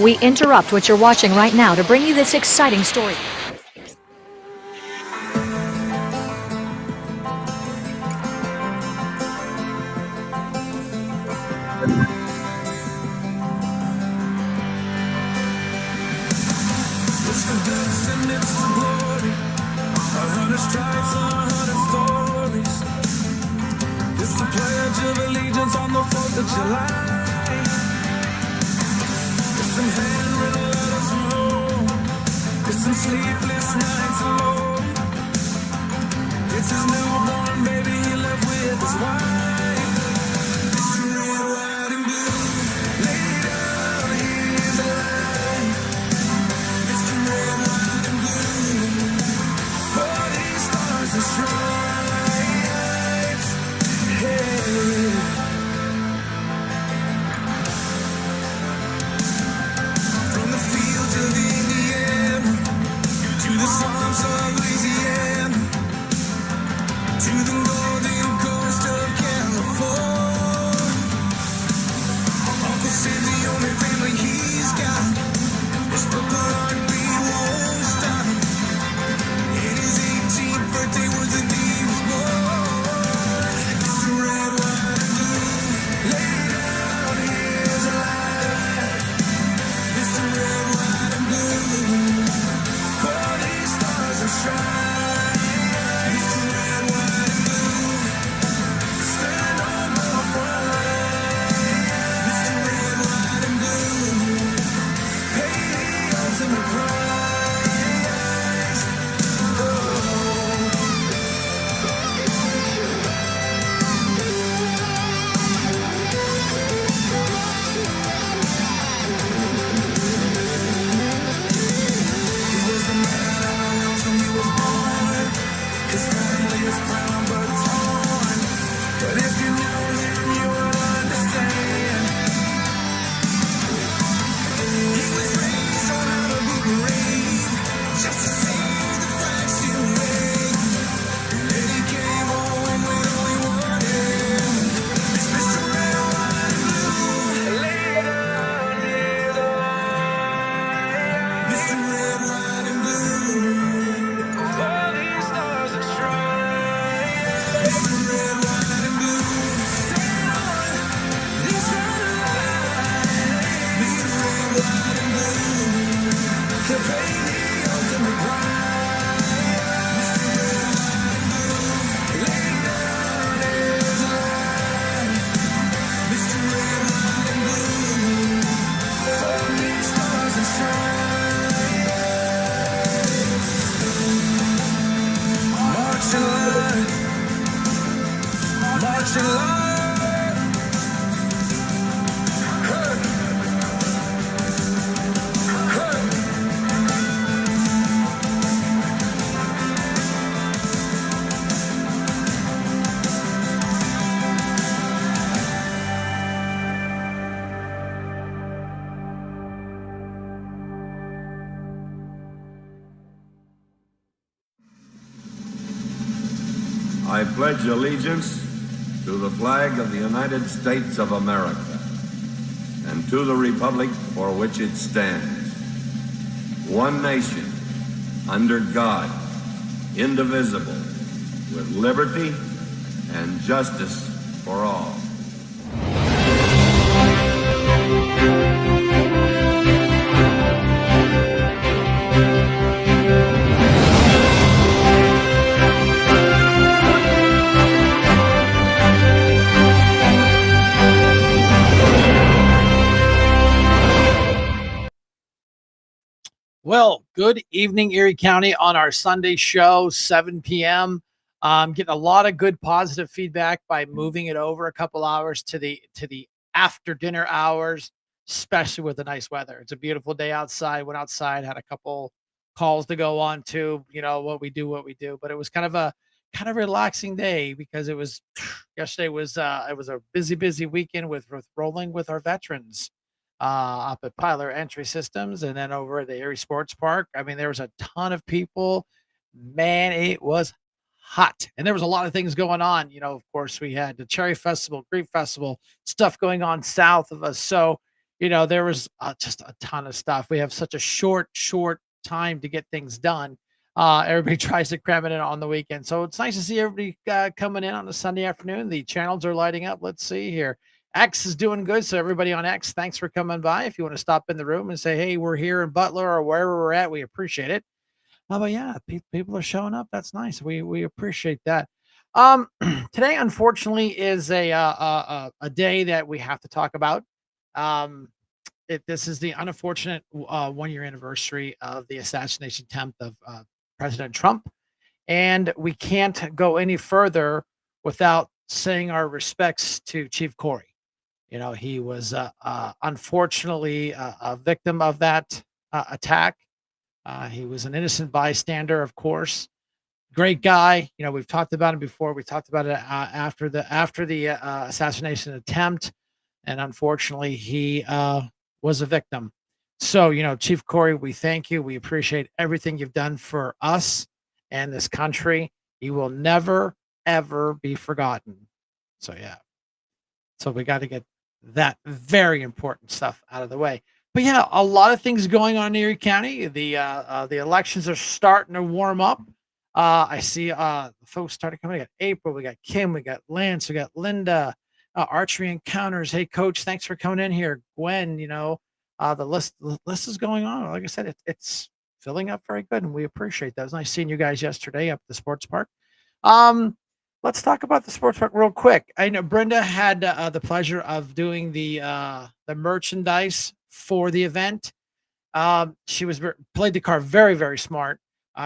We interrupt what you're watching right now to bring you this exciting story. It's the dust and it's the glory. 100 stripes, 100 stories. It's the pledge of allegiance on the 4th of July. It's some handwritten letters from home. It's some sleepless nights alone. It's his newborn baby he left with his wife. It's red, white, and blue. Lay down, he's alive. Mr. Red, White, and Blue. 40 stars and stripes. Hey. From the fields of Indiana to the swamps of Louisiana to the golden coast of California. Uncle Sam's the only family he's got. His purple heartbeat won't stop. And his 18th birthday was the day he was born. Mr. Red, White, and Blue. Lay down, he's alive. Mr. Red, White, and Blue. 40 stars and stripes. Mr. Red, White, and Blue. Stand on the front line. Mr. Red, White, and Blue. Pay the ultimate price. Oh. He was the man I lost when he was born. His family is proud but torn. But if you knew him, you would understand. He was raised on how to boot and rave, just to see the flags you wave. And he came home with all he wanted. It's Mr. Red, White, and Blue. Lay down his life. Mr. Red, White, and Blue. All these stars and stripes. Mr. Red, White, and Blue. Stand on this line. Mr. Red, White, and Blue. To pay the ultimate price. Mr. Red, White, and Blue. Lay down his life. Mr. Red, White, and Blue. 40 stars and stripes. Marching line. Marching line. Hey. Hey. I pledge allegiance to the flag of the United States of America and to the republic for which it stands, one nation, under God, indivisible, with liberty and justice for all. Well, good evening, Erie County, on our Sunday show, 7 p.m. Getting a lot of good positive feedback by moving it over a couple hours to the after dinner hours, especially with the nice weather. It's a beautiful day outside. Went outside, had a couple calls to go on to, what we do. But it was kind of relaxing day because it was yesterday was it was a busy weekend with rolling with our veterans up at Pilar Entry Systems and then over at the Erie Sports Park. I mean, there was a ton of people. Man, it was hot. And there was a lot of things going on. Of course, we had the Cherry Festival, Grape Festival, stuff going on south of us. So there was just a ton of stuff. We have such a short time to get things done. Everybody tries to cram it in on the weekend. So it's nice to see everybody coming in on a Sunday afternoon. The channels are lighting up. Let's see here. X is doing good. So everybody on X, thanks for coming by. If you want to stop in the room and say, hey, we're here in Butler or wherever we're at, we appreciate it. But yeah, people are showing up. That's nice. We appreciate that. Today, unfortunately, is a day that we have to talk about. This is the unfortunate 1 year anniversary of the assassination attempt of President Trump, and we can't go any further without saying our respects to Chief Corey. He was unfortunately a victim of that attack. He was an innocent bystander, of course. Great guy. We've talked about him before. We talked about it after the assassination attempt, and unfortunately, he was a victim. So, Chief Corey, we thank you. We appreciate everything you've done for us and this country. You will never, ever be forgotten. So, yeah. So we got to get that very important stuff out of the way. But yeah, a lot of things going on in Erie County. The elections are starting to warm up. I see folks started coming. We got April, we got Kim, we got Lance, we got Linda, Archery Encounters. Hey, Coach, thanks for coming in here. Gwen, the list is going on. Like I said, it's filling up very good, and we appreciate that. It was nice seeing you guys yesterday up at the sports park. Let's talk about the sports park real quick. I know Brenda had the pleasure of doing the merchandise for the event. She played the card very, very smart.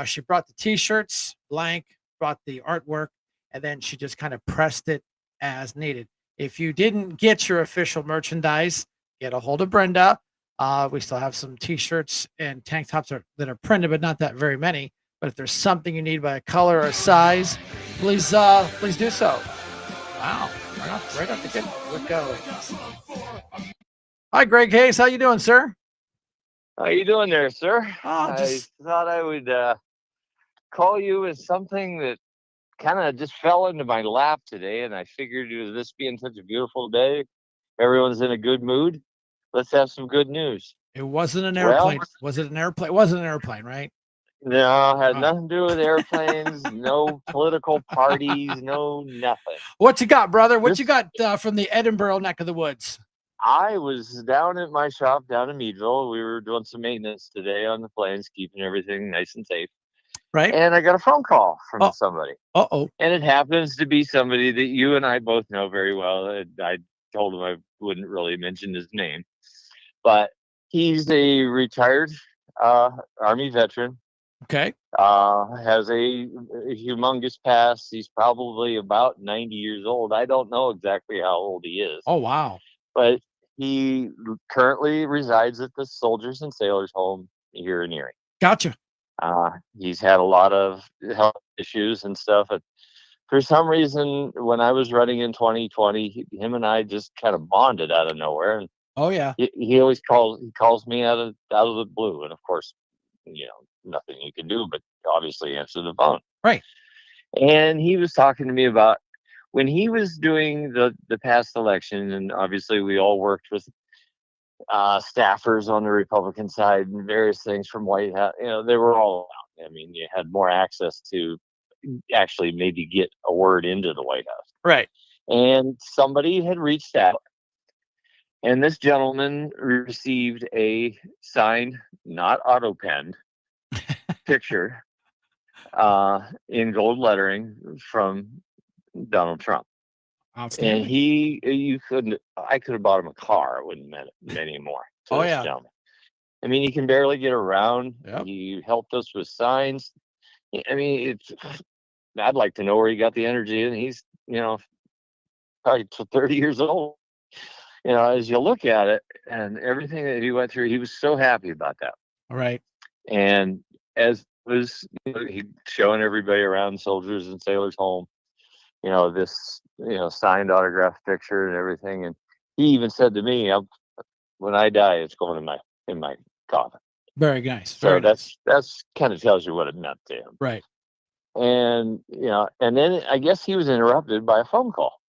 She brought the T-shirts, blank, brought the artwork, and then she just kind of pressed it as needed. If you didn't get your official merchandise, get a hold of Brenda. We still have some T-shirts and tank tops that are printed, but not that very many. But if there's something you need by a color or a size, please do so. Wow, right off the get go. Hi, Greg Hayes. How you doing, sir? How you doing there, sir? Oh, I thought I would call you with something that kind of just fell into my lap today, and I figured with this being such a beautiful day, everyone's in a good mood. Let's have some good news. It wasn't an airplane. Was it an airplane? It wasn't an airplane, right? No, had nothing to do with airplanes, no political parties, no nothing. What you got, brother? What you got from the Edinburgh neck of the woods? I was down at my shop down in Meadville. We were doing some maintenance today on the planes, keeping everything nice and safe. Right. And I got a phone call from somebody. Uh-oh. And it happens to be somebody that you and I both know very well. I told him I wouldn't really mention his name. But he's a retired Army veteran. Okay. Has a humongous past. He's probably about 90 years old. I don't know exactly how old he is. Oh, wow. But he currently resides at the Soldiers and Sailors Home here in Erie. Gotcha. He's had a lot of health issues and stuff. And for some reason, when I was running in 2020, him and I just kind of bonded out of nowhere. And oh yeah, he always calls me out of the blue, and of course, nothing you can do but obviously answer the phone. Right. And he was talking to me about when he was doing the past election, and obviously we all worked with staffers on the Republican side and various things from White House. They were all out. I mean, you had more access to actually maybe get a word into the White House. Right. And somebody had reached out, and this gentleman received a signed, not auto-penned, picture in gold lettering from Donald Trump. And I could have bought him a car. It wouldn't meant any more to this gentleman. I mean, he can barely get around. Yep. He helped us with signs. I mean, I'd like to know where he got the energy, and he's, probably 30 years old. As you look at it and everything that he went through, he was so happy about that. All right. And as was he showing everybody around Soldiers and Sailors Home, this, signed autographed picture and everything. And he even said to me, when I die, it's going in my coffin. Very nice. So that's kind of tells you what it meant to him. Right. And, and then I guess he was interrupted by a phone call.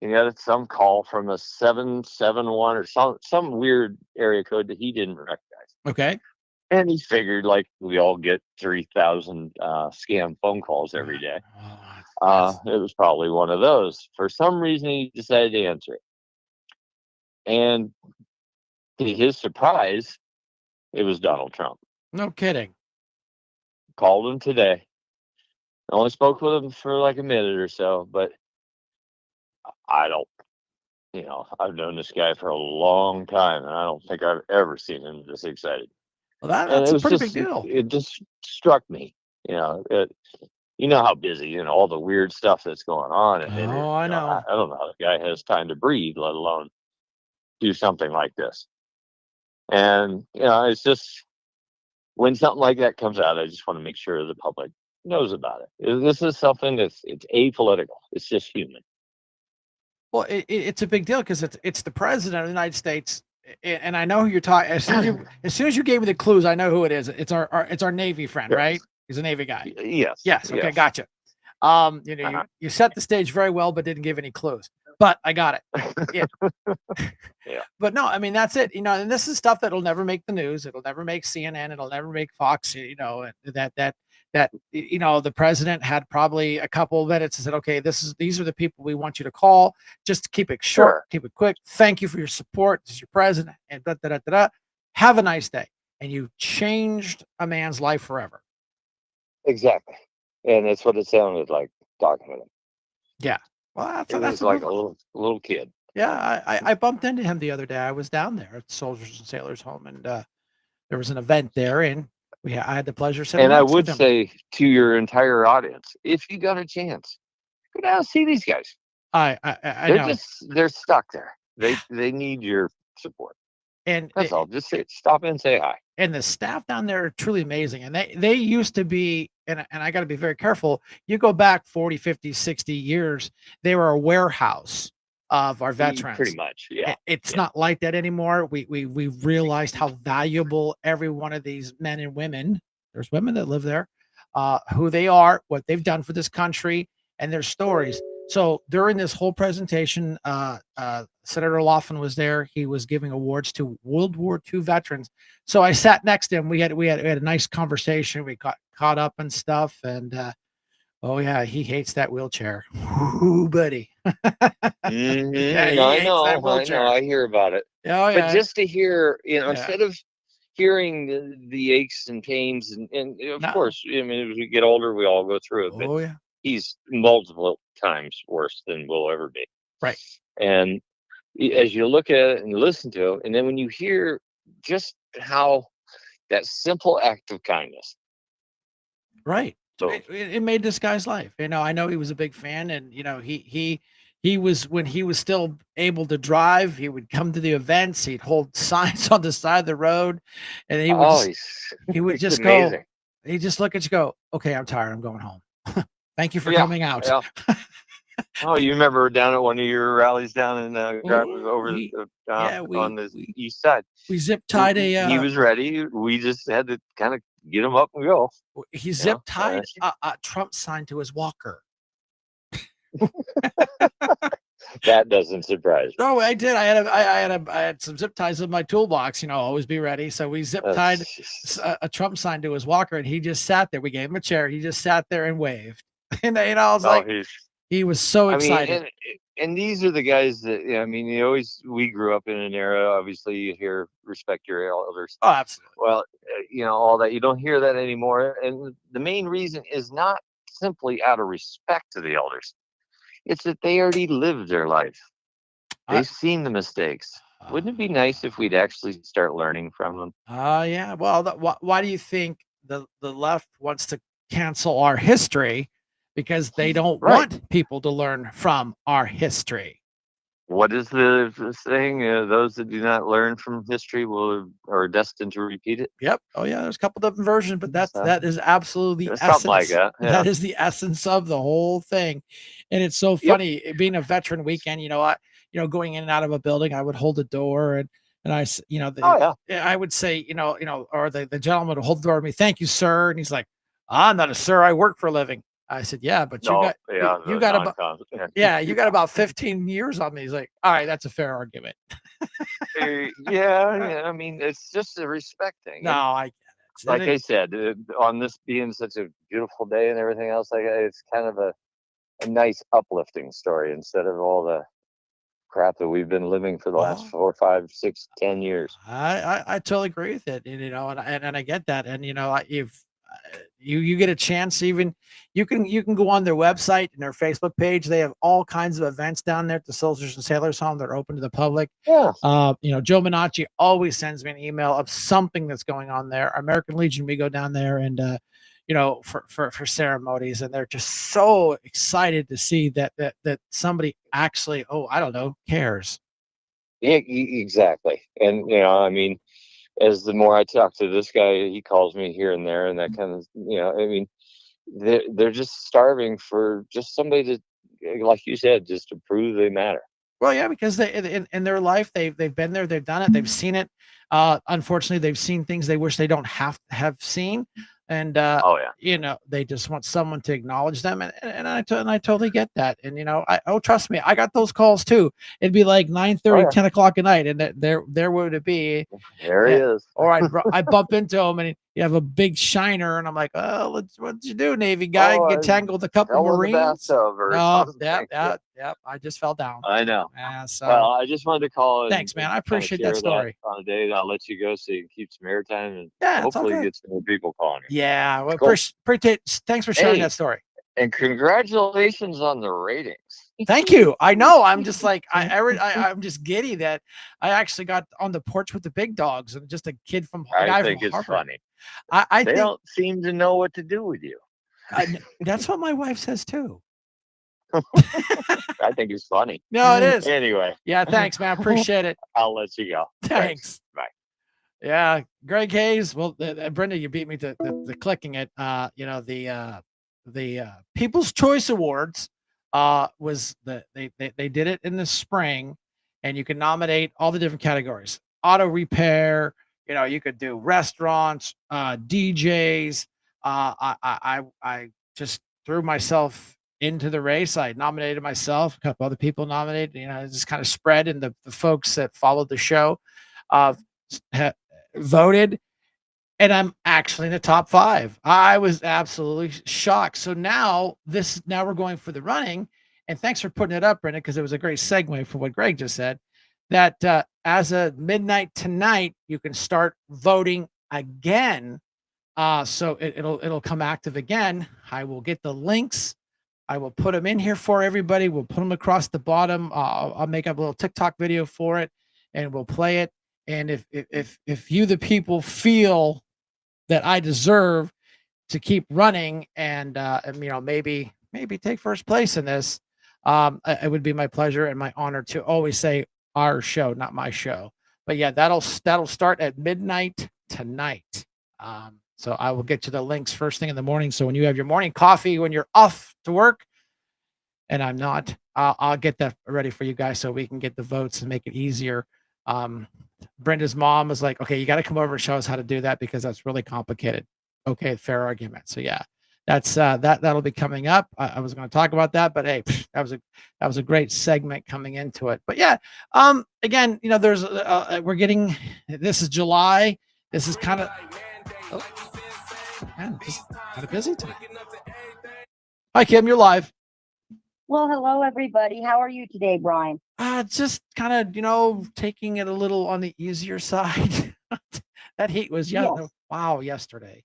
he got some call from a 771 or some weird area code that he didn't recognize. Okay. And he figured, like we all get 3,000 scam phone calls every day. It was probably one of those. For some reason, he decided to answer it. And to his surprise, it was Donald Trump. No kidding. Called him today. I only spoke with him for like a minute or so, but I don't, I've known this guy for a long time, and I don't think I've ever seen him this excited. Well, that's a pretty big deal. It just struck me, you know how busy, all the weird stuff that's going on. And I know. I don't know how the guy has time to breathe, let alone do something like this. And, it's just when something like that comes out, I just want to make sure the public knows about it. This is something it's apolitical. It's just human. Well, it's a big deal because it's the president of the United States, and I know who you're talking. As soon as you gave me the clues, I know who it is. It's our Navy friend, Yes. right? He's a Navy guy. Yes. Yes. Okay, Yes. gotcha. You set the stage very well, but didn't give any clues. But I got it. Yeah. Yeah. But no, I mean that's it. And this is stuff that'll never make the news. It'll never make CNN. It'll never make Fox. That the president had probably a couple of minutes and said, okay, these are the people we want you to call. Just keep it short, Sure. keep it quick. Thank you for your support. This is your president, and da da da da da. Have a nice day. And you changed a man's life forever. Exactly. And that's what it sounded like talking to him. Yeah. Well, It was like a little kid. Yeah, I bumped into him the other day. I was down there at Soldiers and Sailors Home, and there was an event there, and I had the pleasure of sitting And I next would with him. say to your entire audience, if you got a chance, go down and see these guys. I know. They're stuck there. They need your support. And That's all. Just stop in and say hi. And the staff down there are truly amazing. And they used to be, and I got to be very careful. You go back 40, 50, 60 years, they were a warehouse of our veterans. Pretty much, yeah. It's not like that anymore. We realized how valuable every one of these men and women, there's women that live there, who they are, what they've done for this country, and their stories. So during this whole presentation, Senator Laughlin was there. He was giving awards to World War II veterans. So I sat next to him. We had a nice conversation. We got caught up and stuff. And oh yeah, he hates that wheelchair. Ooh, buddy. Yeah, I know. I hear about it. Oh yeah. But just to hear, instead of hearing the aches and pains, and of course, I mean, as we get older, we all go through it. But oh yeah. he's multiple times worse than we'll ever be. Right. And as you look at it and listen to it, and then when you hear just how that simple act of kindness. Right. So it made this guy's life. I know he was a big fan, and he was, when he was still able to drive, he would come to the events, he'd hold signs on the side of the road, and he would just go, he'd just look at you, go, okay, I'm tired, I'm going home. Thank you for coming out. Yeah. Oh, you remember down at one of your rallies down in on the east side? We zip tied he was ready. We just had to kind of get him up and go. He zip tied a Trump sign to his walker. That doesn't surprise me. No, I did. I had some zip ties in my toolbox. Always be ready. So we zip tied a Trump sign to his walker, and he just sat there. We gave him a chair. He just sat there and waved. And I was like, he was so excited. And these are the guys that we grew up in an era. Obviously, you hear respect your elders. Oh, absolutely. Well, all that, you don't hear that anymore. And the main reason is not simply out of respect to the elders. It's that they already lived their life. They've seen the mistakes. Wouldn't it be nice if we'd actually start learning from them? Yeah. Well, why do you think the left wants to cancel our history? Because they don't want people to learn from our history. What is the saying? Those that do not learn from history are destined to repeat it. Yep. Oh yeah. There's a couple different versions, but that is absolutely the essence. Something like that. Yeah. That is the essence of the whole thing. And it's so funny being a veteran weekend. Going in and out of a building, I would hold the door and I, I would say, or the gentleman would hold the door to me. Thank you, sir. And he's like, I'm not a sir. I work for a living. I said, yeah, but No, yeah, you the got about non-con. yeah, you got about 15 years on me. He's like, all right, that's a fair argument. Yeah. I mean, it's just a respect thing. No, And I get it. like I said, on this being such a beautiful day and everything else, like it's kind of a nice uplifting story instead of all the crap that we've been living for the last Oh, 4, 5, 6, 10 years. I totally agree with it, and and I get that, and if you get a chance, even you can go on their website and their Facebook page. They have all kinds of events down there at the Soldiers and Sailors Home. They're open to the public. Yeah. Joe Minacci always sends me an email of something that's going on there. American Legion, we go down there and for ceremonies, and they're just so excited to see that somebody actually, oh, I don't know, cares. Yeah, exactly. And I mean, as the more I talk to this guy, he calls me here and there, and that kind of, I mean, they're just starving for just somebody to, like you said, just to prove they matter. Well, yeah, because they in their life they've been there, they've done it, they've seen it. Unfortunately, they've seen things they wish they don't have seen, and Oh yeah. they just want someone to acknowledge them, and I totally get that, and trust me, I got those calls too. It'd be like 9:30, yeah. 10 o'clock at night, and there would it be. There he is. Or I bump into him and you have a big shiner, and I'm like, oh, what'd you do, Navy guy? Oh, Get I tangled with a couple fell in the Marines? bathtub or No, something yep, like yep, that. yep. I just fell down. I know. So Well, I just wanted to call and thanks, man. I kinda appreciate that share story. on a day. I'll let you go so you can keep some airtime and Yeah, it's all hopefully good. get some more people calling you. Yeah, well, Cool. appreciate. Thanks for sharing Hey, that story. and congratulations on the ratings. Thank you. I know. I'm just like I'm just giddy that I actually got on the porch with the big dogs and just a I guy think from it's Harvard. funny. I They think don't seem to know what to do with you. that's what my wife says too. I think it's funny. No, it is. Anyway, Yeah, thanks, man. Appreciate it. I'll let you go. Thanks. Bye. Yeah, Greg Hayes. Well, Brenda, you beat me to the clicking it. The People's Choice Awards was they did it in the spring, and you can nominate all the different categories: auto repair. You could do restaurants, DJs. I just threw myself into the race. I nominated myself. A couple other people nominated. It just kind of spread, and the folks that followed the show voted, and I'm actually in the top 5. I was absolutely shocked. So now we're going for the running, and thanks for putting it up, Brenda, because it was a great segue for what Greg just said. That as of midnight tonight, you can start voting again. So it'll come active again. I will get the links. I will put them in here for everybody. We'll put them across the bottom. I'll make up a little TikTok video for it, and we'll play it. And if you, the people, feel that I deserve to keep running and maybe take first place in this, it would be my pleasure and my honor to always say our show, not my show. But yeah, that'll start at midnight tonight. So I will get you the links first thing in the morning. So when you have your morning coffee, when you're off to work, and I'm not, I'll get that ready for you guys so we can get the votes and make it easier. Brenda's mom was like, okay, you got to come over and show us how to do that because that's really complicated. Okay, fair argument. So yeah, that's that'll be coming up. I was going to talk about that, but hey, that was a great segment coming into it. But yeah, again, there's we're getting, this is July. This is kind of just kind of busy tonight. Hi, Kim, you're live. Well, hello, everybody. How are you today, Brian? Just kind of, taking it a little on the easier side. That heat was yesterday.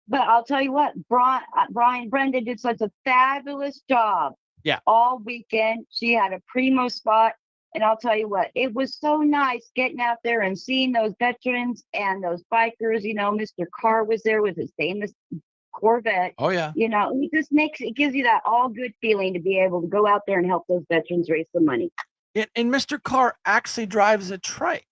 But I'll tell you what, Brenda did such a fabulous job. Yeah. All weekend. She had a primo spot. And I'll tell you what, it was so nice getting out there and seeing those veterans and those bikers. Mr. Carr was there with his famous Corvette. Oh yeah. It just gives you that all good feeling to be able to go out there and help those veterans raise some money. And Mr. Carr actually drives a trike.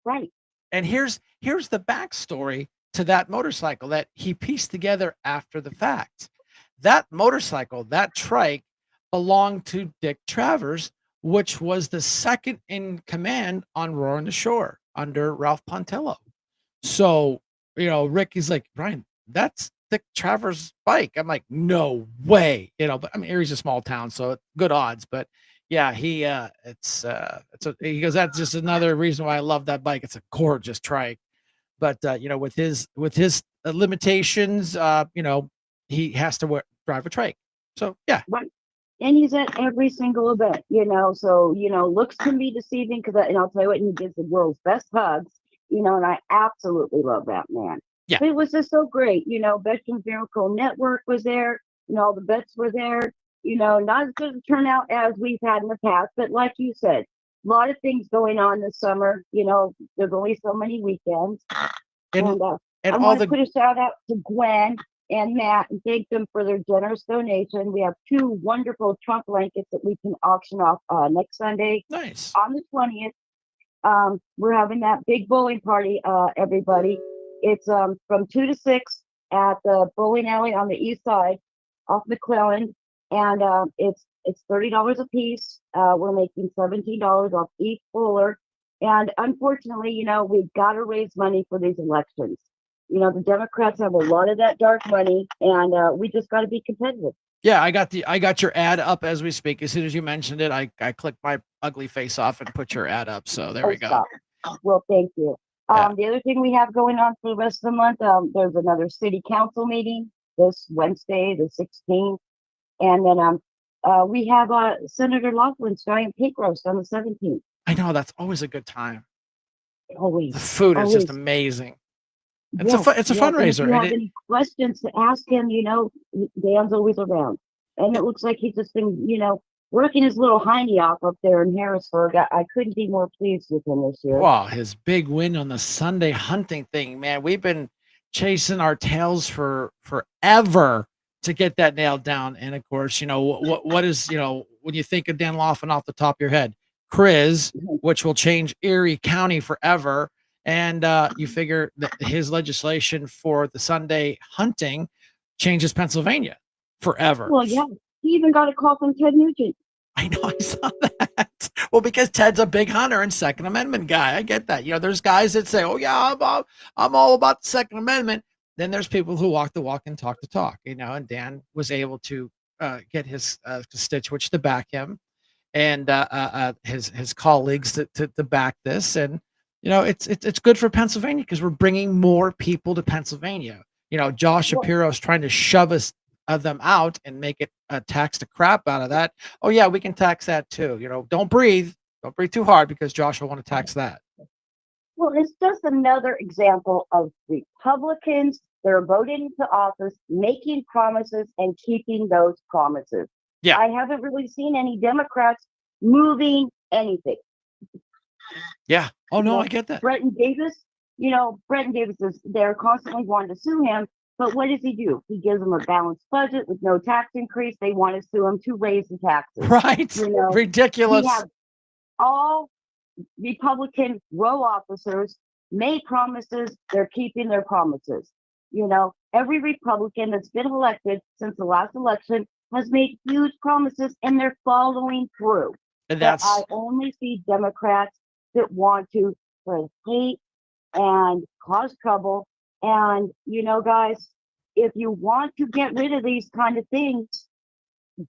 Right. And here's the backstory to that motorcycle that he pieced together after the fact. That motorcycle, that trike, belonged to Dick Travers, which was the second in command on Roaring the Shore under Ralph Pontello. So, Ricky's like, Brian, that's Dick Travers' bike. I'm like, no way, but I mean, Erie's a small town, so good odds. But yeah, he goes, that's just another reason why I love that bike. It's a gorgeous trike. But with his limitations, he has to drive a trike. So yeah, Right. And he's at every single event, so, looks can be deceiving and I'll tell you what, he gives the world's best hugs, and I absolutely love that man. yeah, But it was just so great, Veterans Miracle Network was there, all the vets were there, not as good a turnout as we've had in the past, but like you said, a lot of things going on this summer, there's only so many weekends. and And and I all want to the put a shout out to Gwen and Matt and thank them for their generous donation. We have 2 wonderful Trump blankets that we can auction off next Sunday nice. on the 20th. We're having that big bowling party, everybody. It's from 2 to 6 at the bowling alley on the east side off McClellan. And it's $30 a piece. We're making $17 off each bowler. And unfortunately, we've got to raise money for these elections. The Democrats have a lot of that dark money, and we just got to be competitive. Yeah, I got your ad up as we speak. As soon as you mentioned it, I clicked my ugly face off and put your ad up. So there Oh, we go. stop. Well, thank you. Yeah. The other thing we have going on for the rest of the month, there's another city council meeting this Wednesday, the 16th. And then we have Senator Laughlin's giant pig roast on the 17th. I know that's always a good time. Always. The food is just Always. amazing. Yes, It's a yes. And if fundraiser, you and have any questions to ask him, Dan's always around. And it looks like he's just been, working his little hiney off up there in Harrisburg. I couldn't be more pleased with him this year. wow, his big win on the Sunday hunting thing, man. We've been chasing our tails for forever to get that nailed down. And of course, what is, when you think of Dan Laughlin off the top of your head, Chris, which will change Erie County forever. And you figure that his legislation for the Sunday hunting changes Pennsylvania forever. Well, yeah. He even got a call from Ted Nugent. I know, I saw that. Well, because Ted's a big hunter and Second Amendment guy. I get that. There's guys that say, "Oh yeah, I'm all about the Second Amendment." Then there's people who walk the walk and talk the talk. And Dan was able to get his constituents to back him, and his colleagues to back this. And it's good for Pennsylvania because we're bringing more people to Pennsylvania. Josh Shapiro's trying to shove us them out and make it tax the crap out of that. Oh yeah, we can tax that too. Don't breathe too hard because Josh will want to tax that. Well, it's just another example of Republicans that are voted into office making promises and keeping those promises. Yeah. I haven't really seen any Democrats moving anything. Yeah. Oh no, I get that. Brenton Davis, is they're constantly wanting to sue him. But what does he do? He gives them a balanced budget with no tax increase. They want to sue him to raise the taxes. Right. Ridiculous. We have all Republican row officers made promises. They're keeping their promises. Every Republican that's been elected since the last election has made huge promises and they're following through. And but I only see Democrats that want to spread hate and cause trouble. And, guys, if you want to get rid of these kind of things,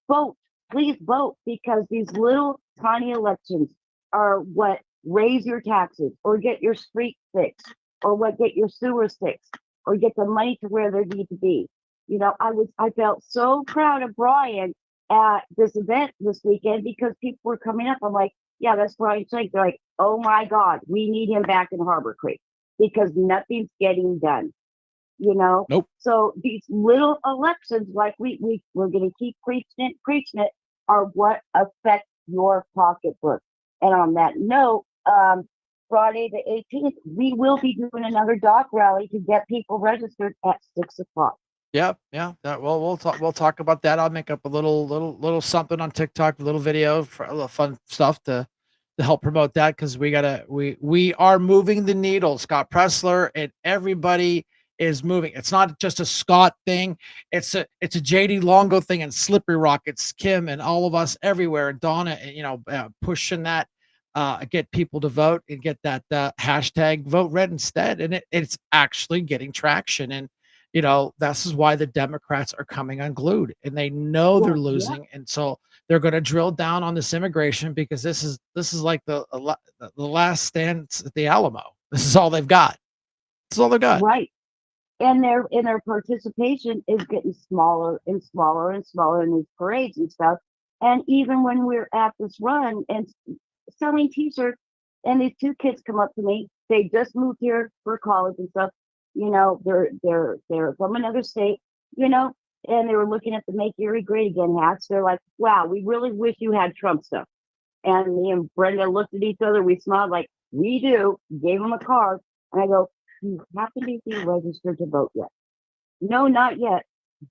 vote. Please vote, because these little tiny elections are what raise your taxes or get your street fixed or what get your sewers fixed or get the money to where they need to be. I felt so proud of Brian at this event this weekend because people were coming up. I'm like, yeah, that's Brian Shank. They're like, oh my God, we need him back in Harbor Creek because nothing's getting done. Nope. So these little elections, like we're going to keep preaching it, are what affect your pocketbook. And on that note, Friday the 18th, we will be doing another dock rally to get people registered at 6:00. Yeah. We'll talk about that. I'll make up a little something on TikTok, a little video for a little fun stuff to help promote that because we are moving the needle. Scott Pressler and everybody is moving. It's not just a Scott thing. It's a JD Longo thing and Slippery Rock. It's Kim and all of us everywhere. And Donna, pushing that, get people to vote and get that hashtag vote red instead. And it's actually getting traction. And this is why the Democrats are coming unglued, and they know they're Yeah, losing, and so they're going to drill down on this immigration because this is like the last stand at the Alamo. This is all they've got. This is all they've got. right. And their participation is getting smaller and smaller and smaller in these parades and stuff. And even when we're at this run and selling T-shirts, and these two kids come up to me, they just moved here for college and stuff. They're from another state, you know, and they were looking at the "Make Erie Great Again" hats. They're like, "Wow, we really wish you had Trump stuff." And me and Brenda looked at each other. We smiled like, "We do." Gave them a card, and I go, "You happen to be registered to vote yet?" "No, not yet."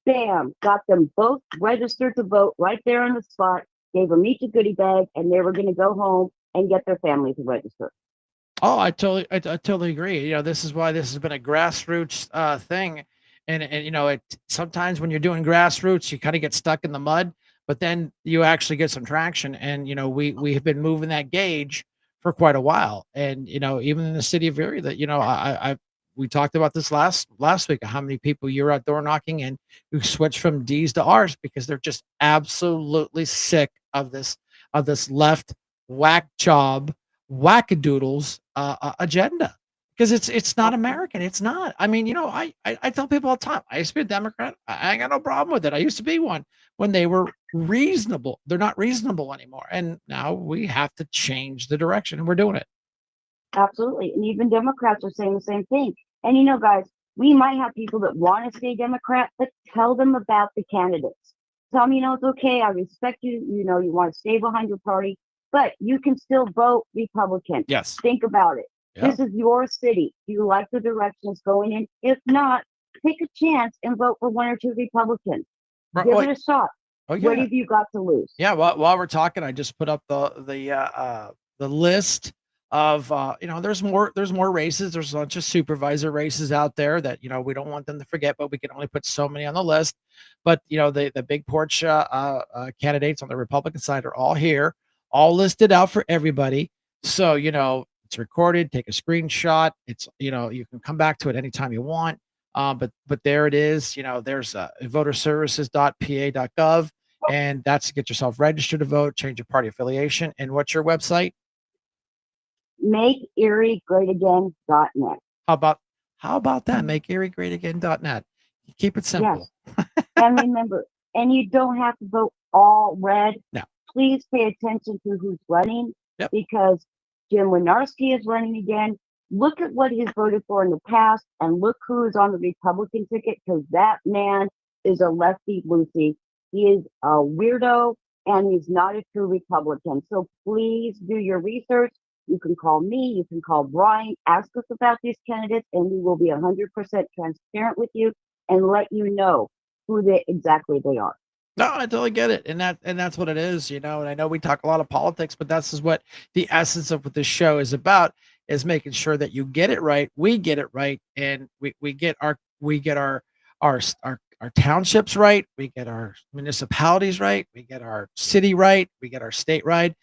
Bam, got them both registered to vote right there on the spot. Gave them each a goodie bag, and they were going to go home and get their family to register. Oh, I totally agree. This is why this has been a grassroots thing, and it sometimes when you're doing grassroots, you kind of get stuck in the mud, but then you actually get some traction, and we have been moving that gauge for quite a while, and even in the city of Erie, that we talked about this last week, how many people you're out door knocking and who switch from D's to R's because they're just absolutely sick of this left whack job wackadoodles agenda, because it's not American. It's not. I mean, I tell people all the time, I used to be a Democrat. I ain't got no problem with it. I used to be one when they were reasonable. They're not reasonable anymore, and now we have to change the direction, and we're doing it. Absolutely. And even Democrats are saying the same thing. And guys, we might have people that want to stay Democrat, but tell them about the candidates. Tell them, it's okay. I respect you. You want to stay behind your party, but you can still vote Republican. Yes. Think about it. Yeah. This is your city. Do you like the direction it's going in? If not, take a chance and vote for one or two Republicans. Right, Give well, it a shot. Oh What yeah. have you got to lose? Yeah. While we're talking, I just put up the list of there's more races. There's a bunch of supervisor races out there that we don't want them to forget, but we can only put so many on the list. But the big porch candidates on the Republican side are all here, all listed out for everybody. So it's recorded. Take a screenshot. It's you can come back to it anytime you want. But there it is. There's voterservices.pa.gov, and that's to get yourself registered to vote, change your party affiliation. And what's your website? MakeErieGreatAgain.net. How about that? MakeErieGreatAgain.net. Keep it simple. Yes. And remember, and you don't have to vote all red. No. Please pay attention to who's running. Yep. Because Jim Wynorski is running again. Look at what he's voted for in the past and look who is on the Republican ticket, because that man is a lefty loosey. He is a weirdo and he's not a true Republican. So please do your research. You can call me, you can call Brian, ask us about these candidates, and we will be 100% transparent with you and let you know who exactly they are. No, I totally get it. And that's what it is, and I know we talk a lot of politics, but that's is what the essence of what this show is about, is making sure that you get it right, we get it right, and we get our townships right, we get our municipalities right, we get our city right, we get our state right.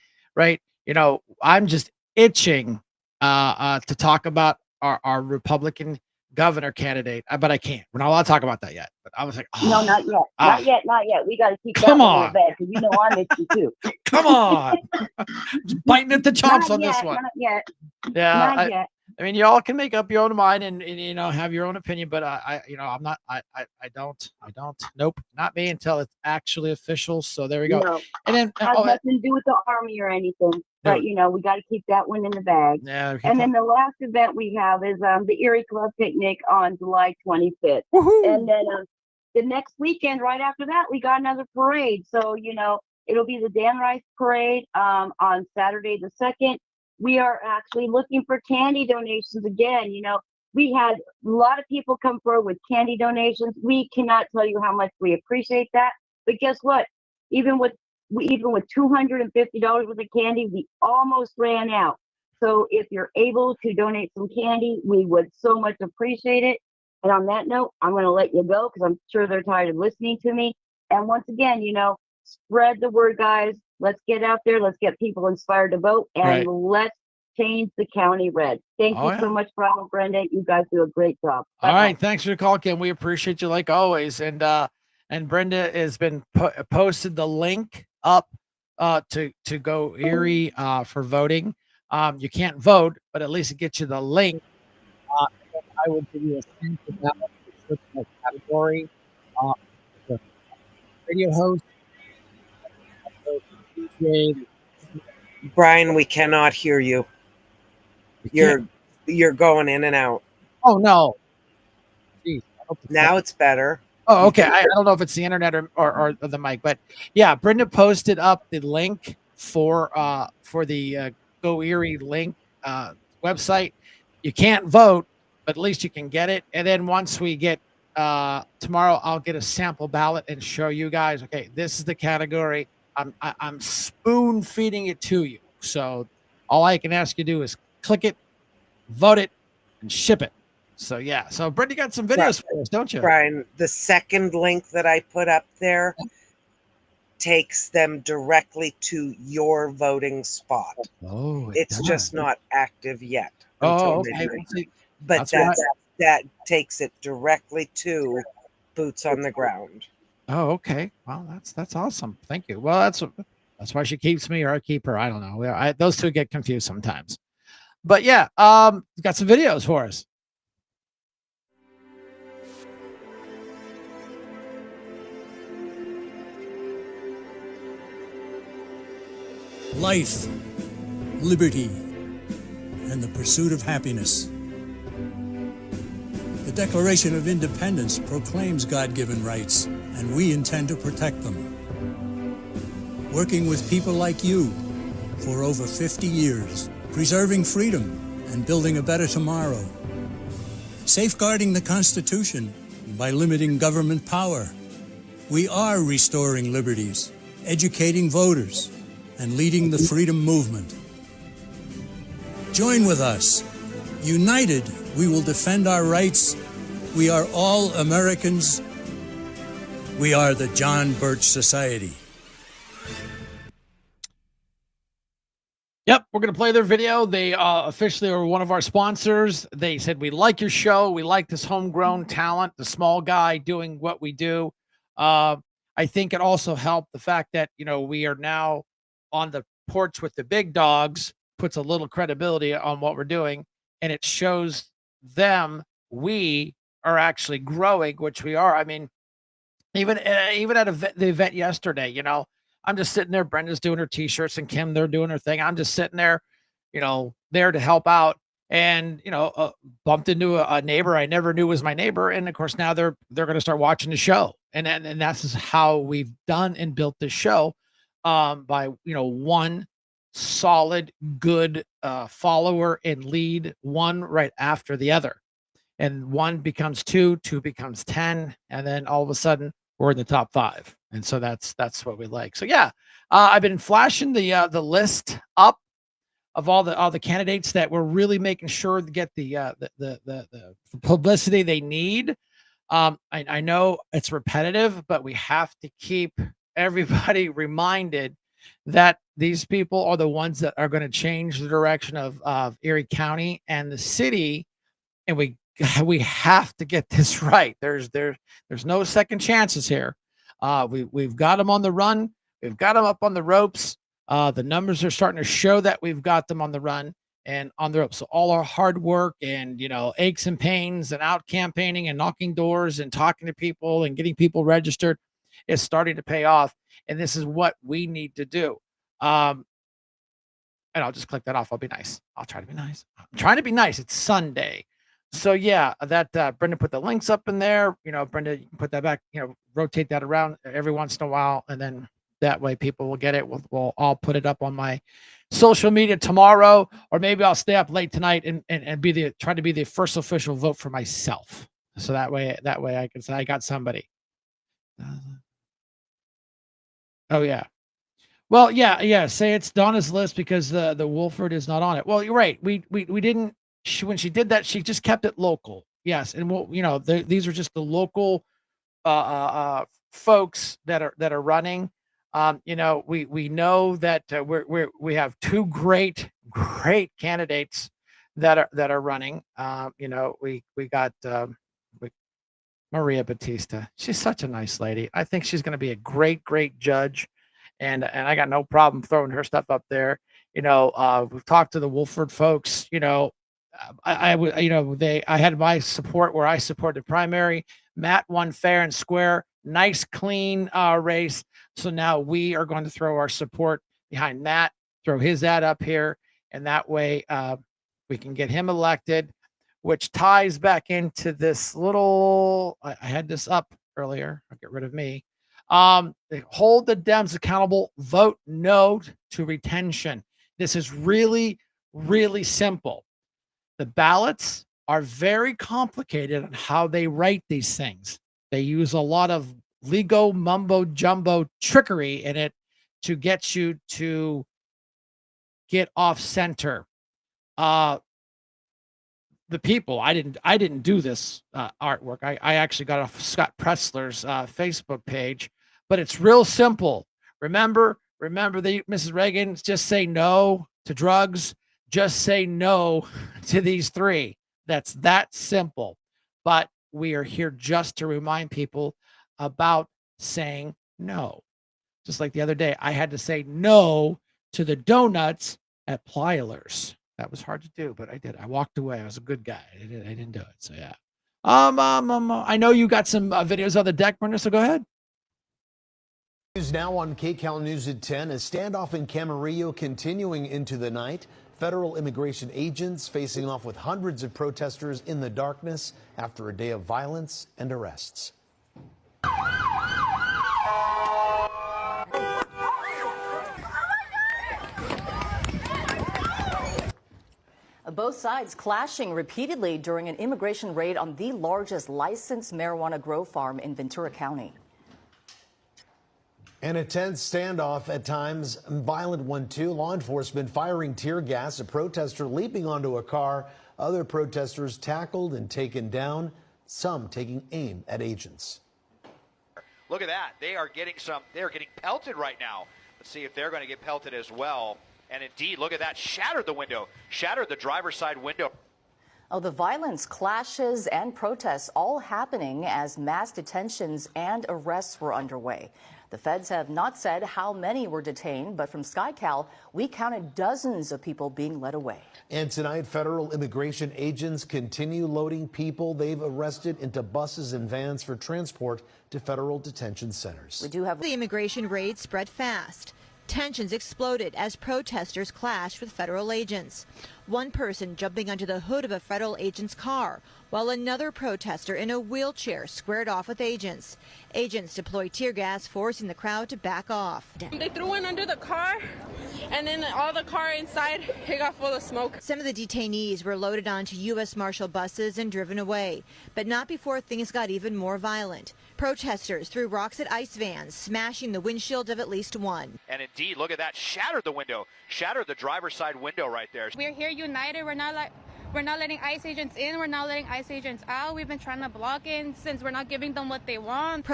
I'm just itching to talk about our Republican governor candidate, but I can't. We're not allowed to talk about that yet. But I was like, no, not yet, not yet. We got to keep come that on, one in the bag, because I'm itchy too. Come on, just biting at the chops not on yet, this one. Not yet. Yeah, not yet. I mean, y'all can make up your own mind and have your own opinion, but I'm not. I don't. Nope, not me until it's actually official. So there we go. No, And then has nothing to do with the army or anything. No. But we got to keep that one in the bag. Yeah. And then the last event we have is the Erie Club Picnic on July 25th. Woohoo! And then the next weekend, right after that, we got another parade. So it'll be the Dan Rice Parade on Saturday the 2nd. We are actually looking for candy donations again. We had a lot of people come forward with candy donations. We cannot tell you how much we appreciate that. But guess what? Even with $250 worth of candy, we almost ran out. So if you're able to donate some candy, we would so much appreciate it. And on that note, I'm going to let you go because I'm sure they're tired of listening to me. And once again, spread the word, guys. Let's get out there. Let's get people inspired to vote, and let's change the county red. Thank Oh, you so yeah. much, Brian and Brenda. You guys do a great job. All Bye-bye. right. Thanks for the call, Kim. We appreciate you like always. And Brenda has been posted the link up to go Erie for voting. You can't vote, but at least it gets you the link. And I will give you a sample ballot for the category. Uh, the radio host, DJ. Brian, we cannot hear you. You You're going in and out. Oh no. Jeez, I hope it's Now it's better. Oh, okay. I don't know if it's the internet or the mic, but yeah, Brenda posted up the link for the Go Erie link website. You can't vote, but at least you can get it. And then once we get tomorrow, I'll get a sample ballot and show you guys. Okay, this is the category. I'm spoon feeding it to you. So all I can ask you to do is click it, vote it, and ship it. So yeah, so Brenda got some videos for us, don't you? Brian, the second link that I put up there takes them directly to your voting spot. Oh, It's just not active yet. Oh, until okay. midnight. But that takes it directly to boots on the ground. Oh, okay. Well, that's awesome. Thank you. Well, that's why she keeps me or I keep her. I don't know. Those two get confused sometimes. But yeah, got some videos for us. Life, liberty, and the pursuit of happiness. The Declaration of Independence proclaims God-given rights, and we intend to protect them. Working with people like you for over 50 years, preserving freedom and building a better tomorrow. Safeguarding the Constitution by limiting government power. We are restoring liberties, educating voters, and leading the freedom movement. Join with us. United, we will defend our rights. We are all Americans. We are the John Birch Society. Yep, we're going to play their video. They officially are one of our sponsors. They said, we like your show. We like this homegrown talent, the small guy doing what we do. I think it also helped the fact that, we are now on the porch with the big dogs, puts a little credibility on what we're doing. And it shows them we are actually growing, which we are. I mean, even at the event yesterday, I'm just sitting there. Brenda's doing her t-shirts and Kim, they're doing her thing. I'm just sitting there, there to help out. And, bumped into a neighbor I never knew was my neighbor. And of course, now they're going to start watching the show. And that's just how we've done and built this show, by, one solid, good follower and lead, one right after the other. And one becomes two becomes 10. And then all of a sudden we're in the top 5. And so that's what we like. So yeah, I've been flashing the list up of all the candidates that we're really making sure to get the publicity they need. I know it's repetitive, but we have to keep everybody reminded that these people are the ones that are going to change the direction of Erie County and the city. And we have to get this right. There's no second chances here. We've got them on the run. We've got them up on the ropes. The numbers are starting to show that we've got them on the run and on the ropes. So all our hard work and, aches and pains and out campaigning and knocking doors and talking to people and getting people registered is starting to pay off. And this is what we need to do. And I'll just click that off. I'll be nice. I'll try to be nice. I'm trying to be nice. It's Sunday. So yeah, that Brenda put the links up in there. Brenda, you can put that back, rotate that around every once in a while. And then that way people will get it. We'll all put it up on my social media tomorrow, or maybe I'll stay up late tonight and try to be the first official vote for myself. So that way I can say I got somebody. Oh yeah. Well, yeah. Say it's Donna's list because the Wolford is not on it. Well, you're right. We didn't. When she did that, she just kept it local. Yes, and these are just the local folks that are running. We know that we have 2 great great candidates that are running. We got Maria Batista. She's such a nice lady. I think she's going to be a great judge, and I got no problem throwing her stuff up there. We've talked to the Wolford folks. I had my support where I supported primary. Matt won fair and square, nice clean race. So now we are going to throw our support behind Matt, throw his ad up here, and that way we can get him elected, which ties back into this little. I had this up earlier. I'll get rid of me. They hold the Dems accountable. Vote no to retention. This is really, really simple. The ballots are very complicated on how they write these things. They use a lot of legal mumbo jumbo trickery in it to get you to get off center. The people, I didn't do this artwork. I actually got off Scott Pressler's Facebook page, but it's real simple. Remember Mrs. Reagan, just say no to drugs. Just say no to these three. That's that simple. But we are here just to remind people about saying no. Just like the other day, I had to say no to the donuts at Plyler's. That was hard to do, but I did. I walked away. I was a good guy. I didn't do it. So yeah. I know you got some videos of the deck burner, so go ahead. News now on KCAL News at 10. A standoff in Camarillo continuing into the night. Federal immigration agents facing off with hundreds of protesters in the darkness after a day of violence and arrests. Both sides clashing repeatedly during an immigration raid on the largest licensed marijuana grow farm in Ventura County. And a tense standoff at times, violent one too. Law enforcement firing tear gas, a protester leaping onto a car, other protesters tackled and taken down, some taking aim at agents. Look at that. They are getting pelted right now. Let's see if they're going to get pelted as well. And indeed, look at that. Shattered the window, shattered the driver's side window. Oh, the violence, clashes, and protests all happening as mass detentions and arrests were underway. The feds have not said how many were detained, but from SkyCal, we counted dozens of people being led away. And tonight, federal immigration agents continue loading people they've arrested into buses and vans for transport to federal detention centers. We do have the immigration raid spread fast. Tensions exploded as protesters clashed with federal agents. One person jumping onto the hood of a federal agent's car, while another protester in a wheelchair squared off with agents. Agents deployed tear gas, forcing the crowd to back off. They threw one under the car, and then all the car inside, it got full of smoke. Some of the detainees were loaded onto U.S. Marshal buses and driven away, but not before things got even more violent. Protesters threw rocks at ICE vans, smashing the windshield of at least one. And indeed, look at that. Shattered the window, shattered the driver's side window right there. We're here united. We're not letting ICE agents in. We're not letting ICE agents out. We've been trying to block in since we're not giving them what they want.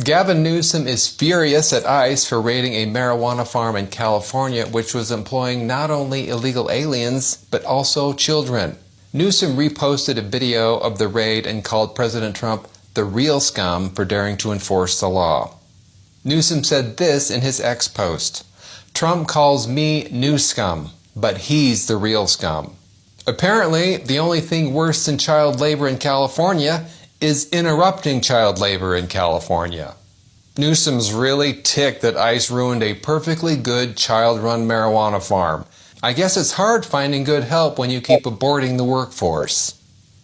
Gavin Newsom is furious at ICE for raiding a marijuana farm in California, which was employing not only illegal aliens, but also children. Newsom reposted a video of the raid and called President Trump the real scum for daring to enforce the law. Newsom said this in his X post: "Trump calls me new scum, but he's the real scum." Apparently, the only thing worse than child labor in California is interrupting child labor in California. Newsom's really ticked that ICE ruined a perfectly good child-run marijuana farm. I guess it's hard finding good help when you keep aborting the workforce.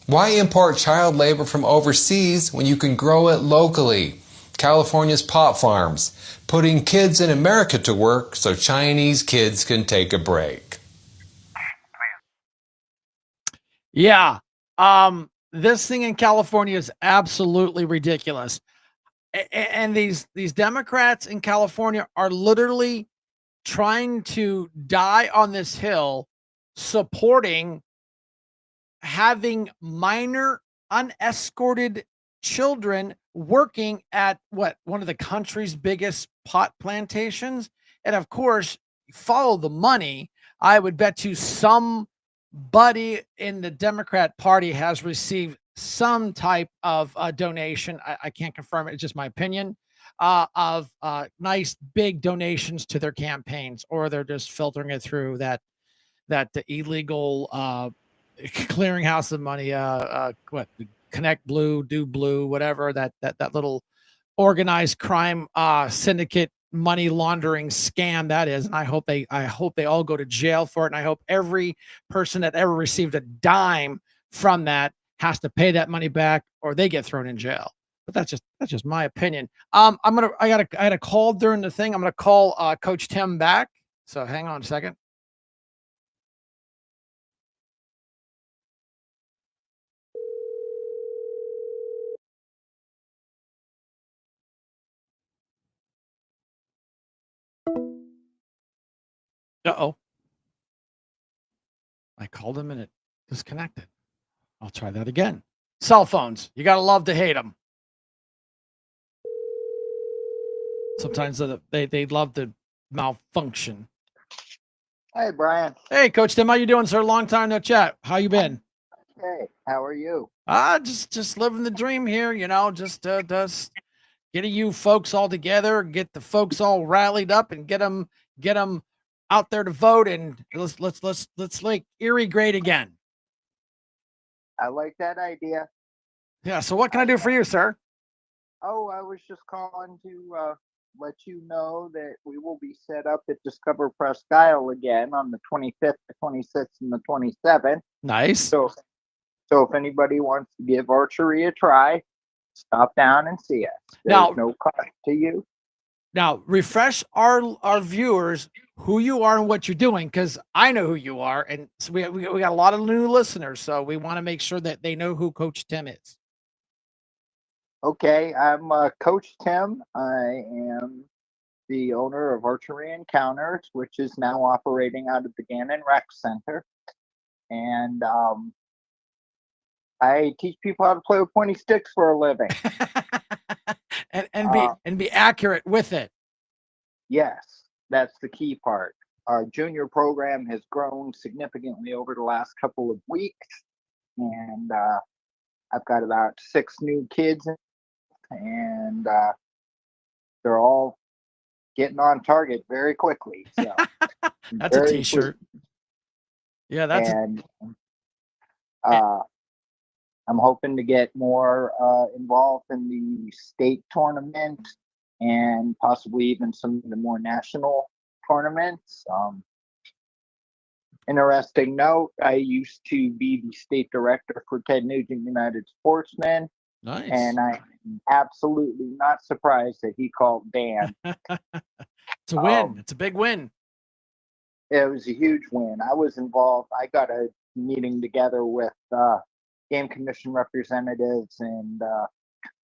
Why import child labor from overseas when you can grow it locally? California's pot farms, putting kids in America to work so Chinese kids can take a break. Yeah. This thing in California is absolutely ridiculous. And these Democrats in California are literally trying to die on this hill supporting having minor unescorted children working at one of the country's biggest pot plantations. And of course, follow the money. I would bet you somebody in the Democrat Party has received some type of donation. I can't confirm it, it's just my opinion. Of nice big donations to their campaigns, or they're just filtering it through that the illegal clearinghouse of money, what Connect Blue, Do Blue, whatever that little organized crime syndicate money laundering scam that is. And I hope they all go to jail for it. And I hope every person that ever received a dime from that has to pay that money back, or they get thrown in jail. But that's just my opinion. I had a call during the thing. I'm gonna call Coach Tim back. So hang on a second. Uh-oh. I called him and it disconnected. I'll try that again. Cell phones. You got to love to hate them. Sometimes they love to malfunction. Hey, Brian. Hey, Coach Tim, how you doing, sir? Long time no chat. How you been? Hey, how are you? Just living the dream here, just getting you folks all together, get the folks all rallied up and get them out there to vote, and let's like Erie great again. I like that idea. Yeah, so what can I do for you, sir? Oh, I was just calling to let you know that we will be set up at Discover Presque Isle again on the 25th, the 26th, and the 27th. Nice. So if anybody wants to give archery a try, stop down and see us. There's no cost to you. Now, refresh our viewers who you are and what you're doing, because I know who you are, and so we got a lot of new listeners, so we want to make sure that they know who Coach Tim is. Okay, I'm Coach Tim. I am the owner of Archery Encounters, which is now operating out of the Gannon Rec Center, and I teach people how to play with pointy sticks for a living. and be accurate with it. Yes, that's the key part. Our junior program has grown significantly over the last couple of weeks, and I've got about 6 new kids, and they're all getting on target very quickly. So that's a T-shirt. Yeah, that's. And I'm hoping to get more involved in the state tournament and possibly even some of the more national tournaments. Interesting note, I used to be the state director for Ted Nugent United Sportsmen. Nice. And I'm absolutely not surprised that he called Dan. It's a win. It's a big win. It was a huge win. I was involved. I got a meeting together with Game Commission representatives and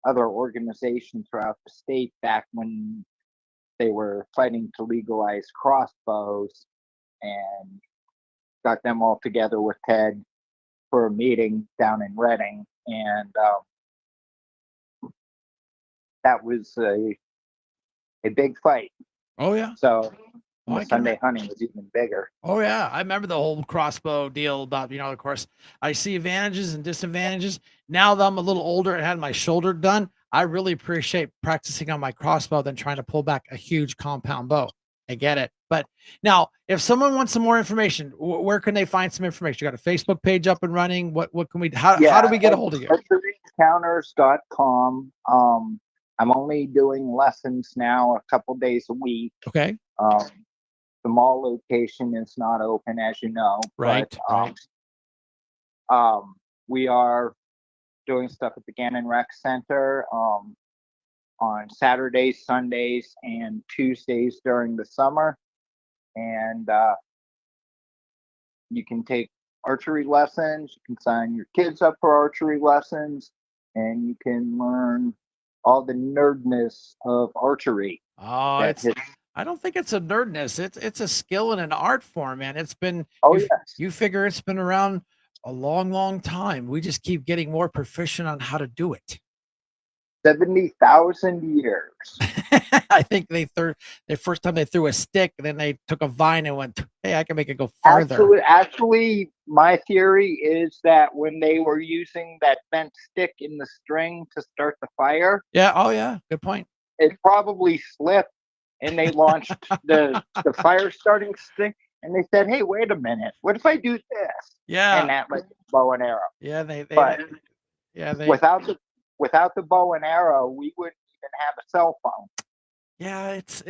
other organizations throughout the state back when they were fighting to legalize crossbows, and got them all together with Ted for a meeting down in Reading, and that was a big fight. Oh yeah. So Sunday hunting was even bigger. Oh yeah, I remember the whole crossbow deal about, of course, I see advantages and disadvantages. Now that I'm a little older and had my shoulder done, I really appreciate practicing on my crossbow than trying to pull back a huge compound bow. I get it. But now, if someone wants some more information, where can they find some information? You got a Facebook page up and running? What can we, how do we get a hold of you? ArcheryEncounters.com. I'm only doing lessons now a couple days a week. Okay. The mall location is not open, as you know. Right. But, we are doing stuff at the Gannon Rec Center on Saturdays, Sundays, and Tuesdays during the summer. And you can take archery lessons. You can sign your kids up for archery lessons, and you can learn all the nerdness of archery. Oh, I don't think it's a nerdness. It's a skill and an art form, man. It's been Oh, you yes. you figure it's been around a long, long time. We just keep getting more proficient on how to do it. 70,000 years. I think the first time they threw a stick, and then they took a vine and went, "Hey, I can make it go farther." Actually, my theory is that when they were using that bent stick in the string to start the fire, Yeah. Oh, yeah. Good point. it probably slipped, and they launched the fire starting stick, and they said, "Hey, wait a minute, what if I do this?" Yeah. And that like bow and arrow. Yeah. But They. without the bow and arrow, we wouldn't even have a cell phone. Yeah, it's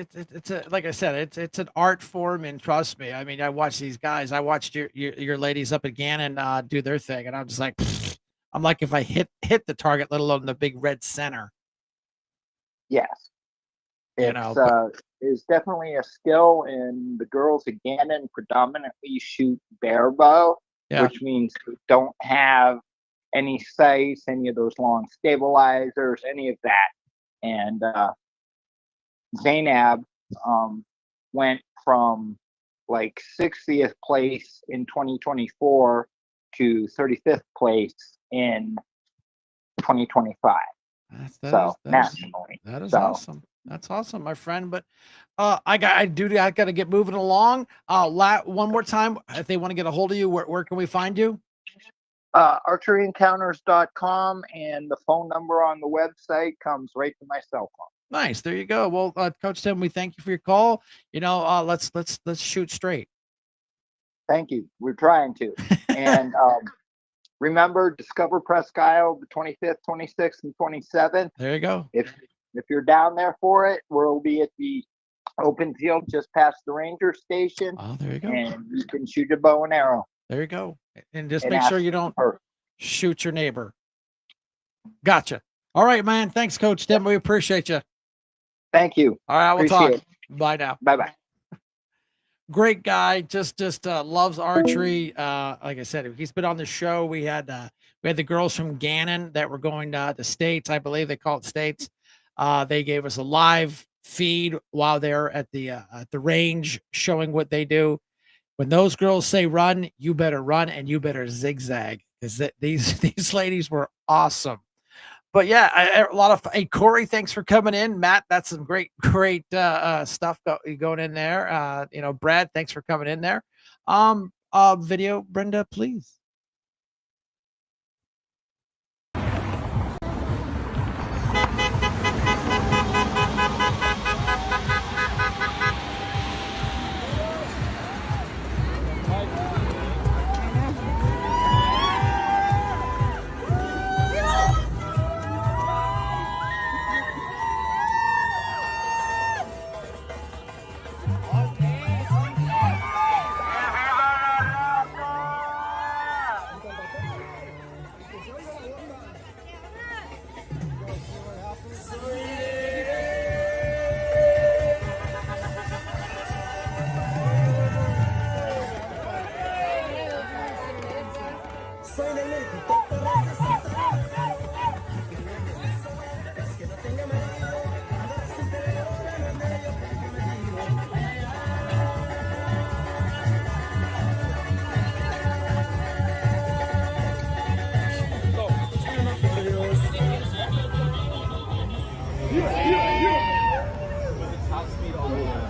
a like I said, it's an art form, and trust me, I mean, I watch these guys. I watched your ladies up at Gannon do their thing, and I'm just like, I'm like, if I hit the target, let alone the big red center, Yes, you it's know. But is definitely a skill, and the girls at Gannon predominantly shoot bare bow, yeah, which means they don't have any sights, any of those long stabilizers, any of that. And Zainab went from like 60th place in 2024 to 35th place in 2025. So nationally. that is So awesome. That's awesome, my friend. But I got to get moving along. One more time, if they want to get a hold of you, where can we find you? archeryencounters.com, and the phone number on the website comes right to my cell phone. Nice. There you go. Well, Coach Tim, we thank you for your call. You know, let's shoot straight. Thank you. We're trying to. And remember, Discover Presque Isle, the 25th, 26th, and 27th. There you go. If you're down there for it, we'll be at the open field just past the ranger station. Oh, there you go. And you can shoot a bow and arrow. There you go. And just make sure you don't shoot your neighbor. Gotcha. All right, man. Thanks, Coach Tim. We appreciate you. Thank you. All right, we'll Appreciate talk. Bye now. Bye-bye. Great guy. Just loves archery. Like I said, he's been on the show. We had the girls from Gannon that were going to the States. I believe they call it States. They gave us a live feed while they're at the range showing what they do. When those girls say run, you better run, and you better zigzag, because these ladies were awesome. But yeah, a lot of hey Corey, thanks for coming in. Matt, that's some great stuff going in there. You know, Brad, thanks for coming in there. Video, Brenda, please.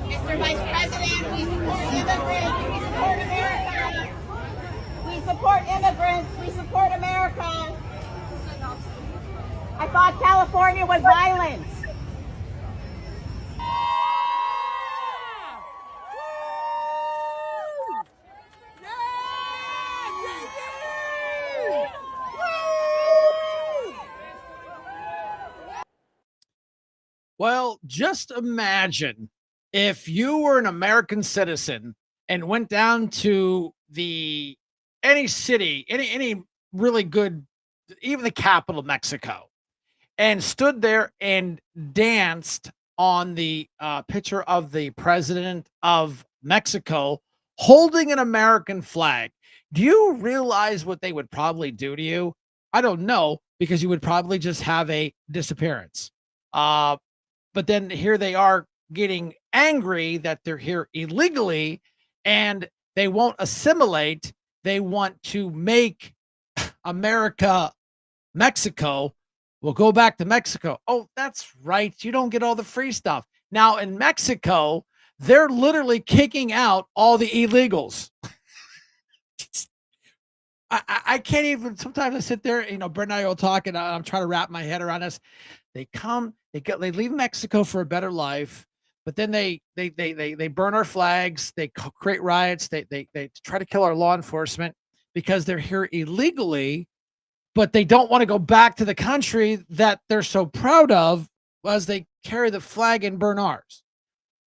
Mr. Vice President, we support immigrants. We support America. We support immigrants. We support America. I thought California was violence. Well, just imagine if you were an American citizen and went down to any city, any really good, even the capital of Mexico, and stood there and danced on the picture of the president of Mexico holding an American flag. Do you realize what they would probably do to you? I don't know, because you would probably just have a disappearance. But then here they are getting angry that they're here illegally and they won't assimilate. They want to make America Mexico. We'll go back to Mexico. Oh, that's right. You don't get all the free stuff. Now in Mexico, they're literally kicking out all the illegals. I can't even, sometimes I sit there, Brent and I will talk and I'm trying to wrap my head around this. They leave Mexico for a better life, but then they burn our flags. They create riots. They try to kill our law enforcement because they're here illegally, but they don't want to go back to the country that they're so proud of as they carry the flag and burn ours.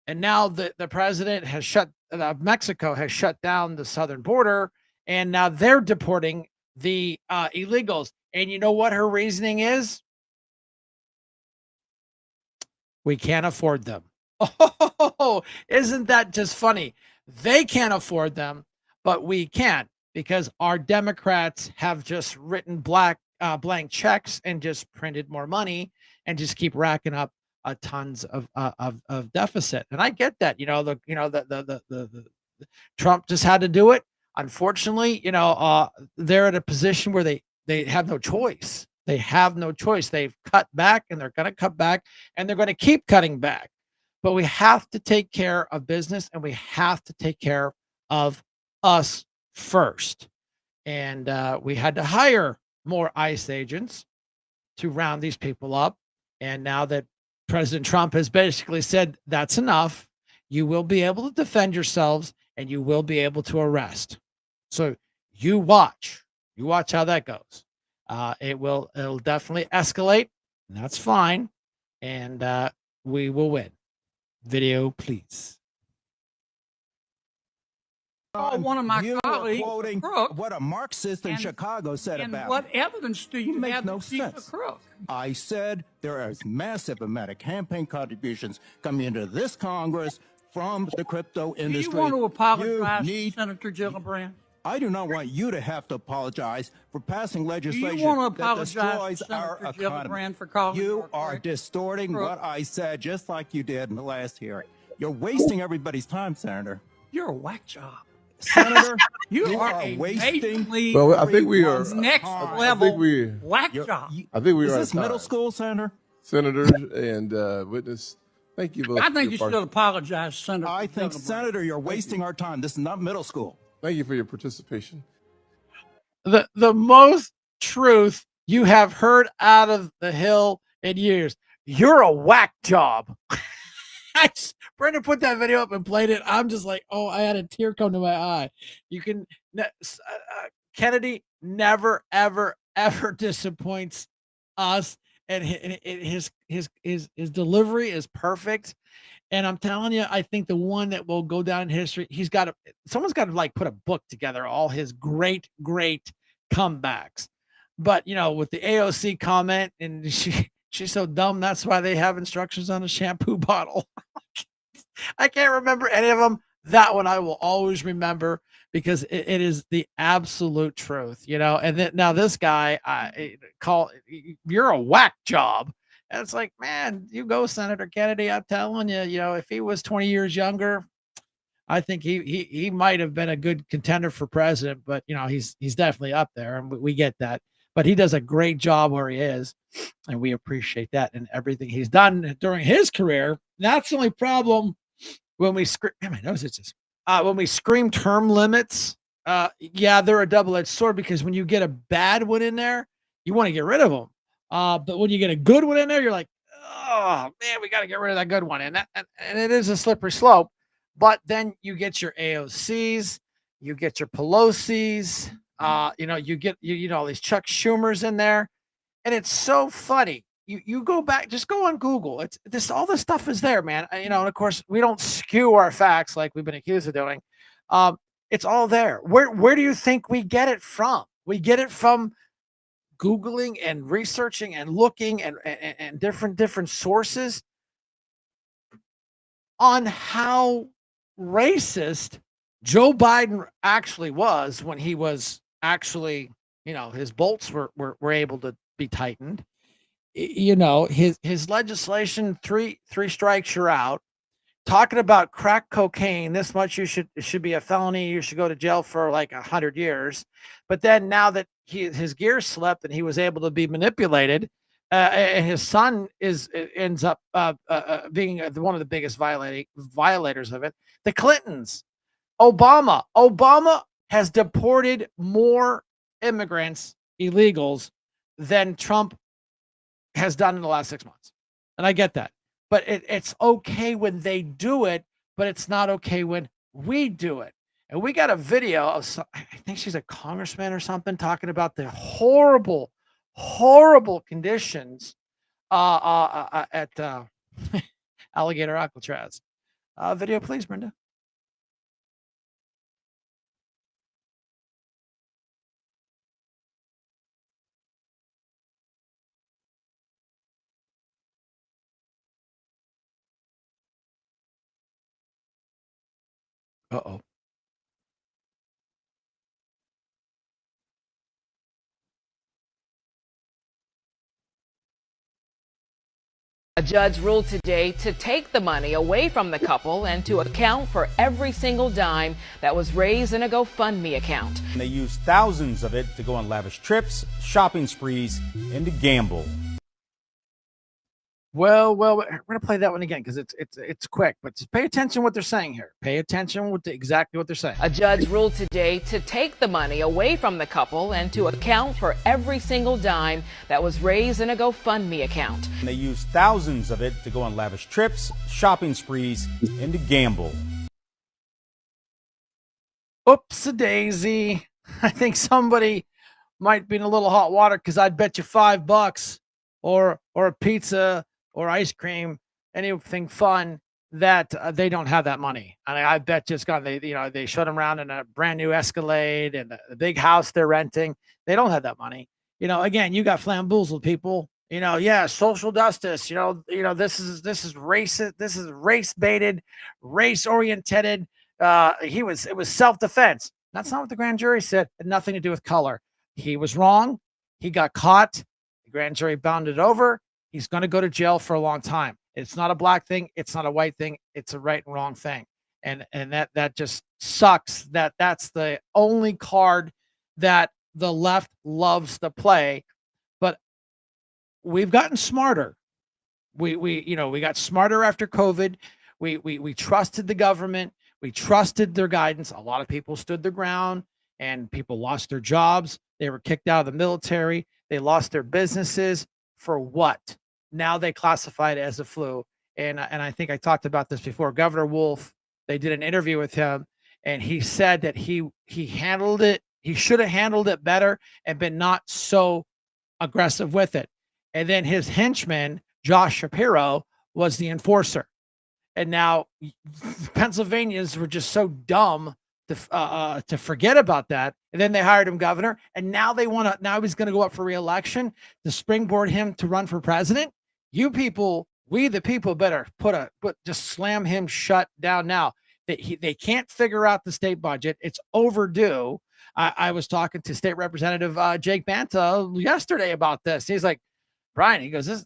And now the president has Mexico has shut down the southern border, and now they're deporting the illegals. And you know what her reasoning is? We can't afford them. Oh, isn't that just funny? They can't afford them, but we can, because our Democrats have just written blank checks and just printed more money and just keep racking up tons of deficit. And I get that. The Trump just had to do it. Unfortunately, they're at a position where they have no choice. They have no choice. They've cut back and they're going to cut back and they're going to keep cutting back. But we have to take care of business and we have to take care of us first. And we had to hire more ICE agents to round these people up. And now that President Trump has basically said that's enough, you will be able to defend yourselves and you will be able to arrest. So you watch how that goes. It'll definitely escalate, and that's fine. And we will win. Video, please. One of my you colleagues, were quoting crook, what a Marxist in Chicago said and about what me. evidence do you Make have no that she's a sense. crook? I said there is massive amount of campaign contributions coming into this Congress from the crypto industry. Do you want to apologize You to Senator Gillibrand? I do not want you to have to apologize for passing legislation want to that apologize destroys to our Senator economy. Gillibrand for calling You her are crook? distorting what I said, just like you did in the last hearing. You're wasting everybody's time, Senator. You're a whack job. Senator, you are a wasting. Well, I think we are next time. level I think we. whack job. I think we Is are. this middle school, Senator? Senators and witness. Thank you both. I think you should apologize, Senator. I think, Gillibrand. Senator, you're wasting our time. This is not middle school. Thank you for your participation. The most truth you have heard out of the Hill in years. You're a whack job. Brandon put that video up and played it. I'm just like, oh, I had a tear come to my eye. You can, Kennedy never, ever, ever disappoints us, and his delivery is perfect. And I'm telling you, I think the one that will go down in history, someone's got to like put a book together, all his great comebacks. But with the AOC comment, and she's so dumb, that's why they have instructions on a shampoo bottle. I can't remember any of them. That one I will always remember because it is the absolute truth, And then now this guy, you're a whack job. And it's like, man, you go, Senator Kennedy. I'm telling you, if he was 20 years younger, I think he might have been a good contender for president. But he's definitely up there, and we get that. But he does a great job where he is, and we appreciate that and everything he's done during his career. That's the only problem when we scream. My nose itches. When we scream term limits, yeah, they're a double-edged sword because when you get a bad one in there, you want to get rid of them. But when you get a good one in there, you're like, oh man, we got to get rid of that good one. And it is a slippery slope. But then you get your AOCs, you get your Pelosi's, you get all these Chuck Schumers in there, and it's so funny. You go back, just go on Google. It's this, all this stuff is there, man. And of course, we don't skew our facts like we've been accused of doing. It's all there. Where do you think we get it from? We get it from Googling and researching and looking and different sources on how racist Joe Biden actually was when he was actually, his bolts were able to be tightened. His legislation, three strikes you're out. talking about crack cocaine, this much it should be a felony. You should go to jail for like 100 years. But then now that his gears slipped and he was able to be manipulated, and his son ends up being one of the biggest violators of it. The Clintons, Obama has deported more immigrants, illegals, than Trump has done in the last 6 months. And I get that. But it's okay when they do it, but it's not okay when we do it. And we got a video of I think she's a congressman or something talking about the horrible, horrible conditions at Alligator Alcatraz. Video, please, Brenda. Uh-oh. A judge ruled today to take the money away from the couple and to account for every single dime that was raised in a GoFundMe account. They used thousands of it to go on lavish trips, shopping sprees, and to gamble. Well, we're gonna play that one again because it's quick, but just pay attention to what they're saying here. Pay attention exactly what they're saying. A judge ruled today to take the money away from the couple and to account for every single dime that was raised in a GoFundMe account. They used thousands of it to go on lavish trips, shopping sprees, and to gamble. Oops-a-daisy. I think somebody might be in a little hot water because I'd bet you $5 or a pizza or ice cream, anything fun, that they don't have that money. And I bet just they showed them around in a brand new Escalade and the big house they're renting. They don't have that money. Again, you got flamboozled people. Social justice. This is racist. This is race baited, race oriented. It was self-defense. That's not what the grand jury said. It had nothing to do with color. He was wrong. He got caught. The grand jury bounded over. He's going to go to jail for a long time. It's not a black thing. It's not a white thing. It's a right and wrong thing. And that just sucks. That's the only card that the left loves to play. But we've gotten smarter. We got smarter after COVID. We trusted the government. We trusted their guidance. A lot of people stood their ground and people lost their jobs. They were kicked out of the military. They lost their businesses. For what? Now they classify it as a flu. And I think I talked about this before. Governor Wolf, they did an interview with him, and he said that he handled it. He should have handled it better and been not so aggressive with it. And then his henchman, Josh Shapiro, was the enforcer. And now Pennsylvanians were just so dumb to forget about that. And then they hired him governor. And now now he's going to go up for re-election to springboard him to run for president. You people, we the people, better just slam him shut down now. They can't figure out the state budget. It's overdue. I was talking to State Representative Jake Banta yesterday about this. He's like, Brian, he goes, this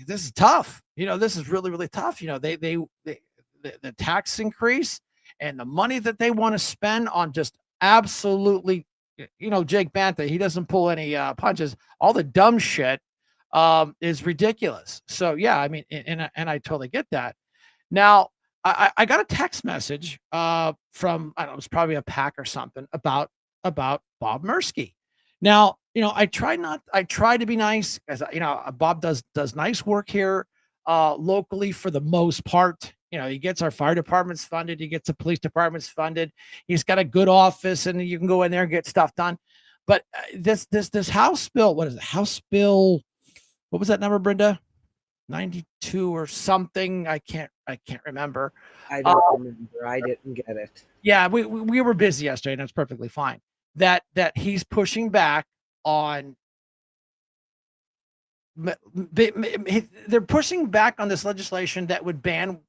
is tough. This is really, really tough. The tax increase and the money that they want to spend on just absolutely, Jake Banta, he doesn't pull any punches. All the dumb shit is ridiculous. So yeah, I mean, and I totally get that. Now, I got a text message from, I don't know, it was probably a pack or something about Bob Mursky. Now, I try to be nice, as Bob does nice work here locally for the most part. He gets our fire departments funded. He gets the police departments funded. He's got a good office, and you can go in there and get stuff done. But this House bill, what is it? House bill, what was that number, Brenda? 92 or something. I can't remember. I don't remember. I didn't get it. Yeah, we were busy yesterday, and that's perfectly fine. That he's pushing back on. They're pushing back on this legislation that would ban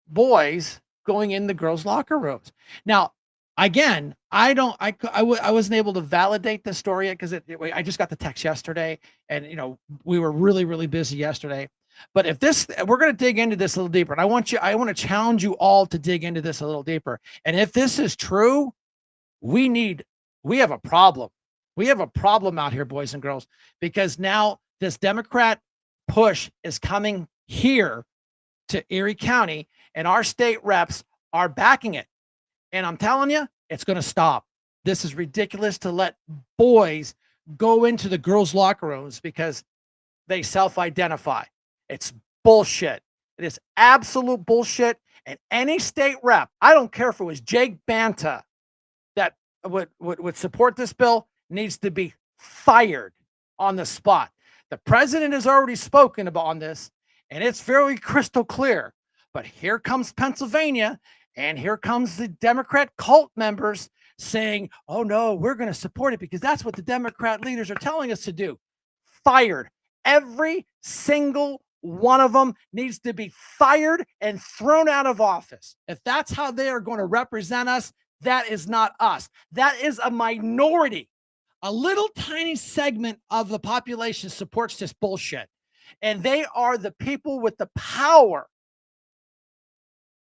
boys going in the girls' locker rooms. Now, again, I wasn't able to validate the story yet because I just got the text yesterday, and we were really, really busy yesterday. But if this, we're going to dig into this a little deeper, and I want to challenge you all to dig into this a little deeper. And if this is true, we have a problem. We have a problem out here, boys and girls, because now this Democrat push is coming here to Erie County, and our state reps are backing it. And I'm telling you, it's going to stop. This is ridiculous to let boys go into the girls' locker rooms because they self-identify. It's bullshit. It is absolute bullshit. And any state rep, I don't care if it was Jake Banta that would support this bill, needs to be fired on the spot. The president has already spoken about on this, and it's very crystal clear. But here comes Pennsylvania, and here comes the Democrat cult members saying, oh no, we're going to support it because that's what the Democrat leaders are telling us to do. Fired. Every single one of them needs to be fired and thrown out of office. If that's how they are going to represent us, that is not us. That is a minority. A little tiny segment of the population supports this bullshit. And they are the people with the power.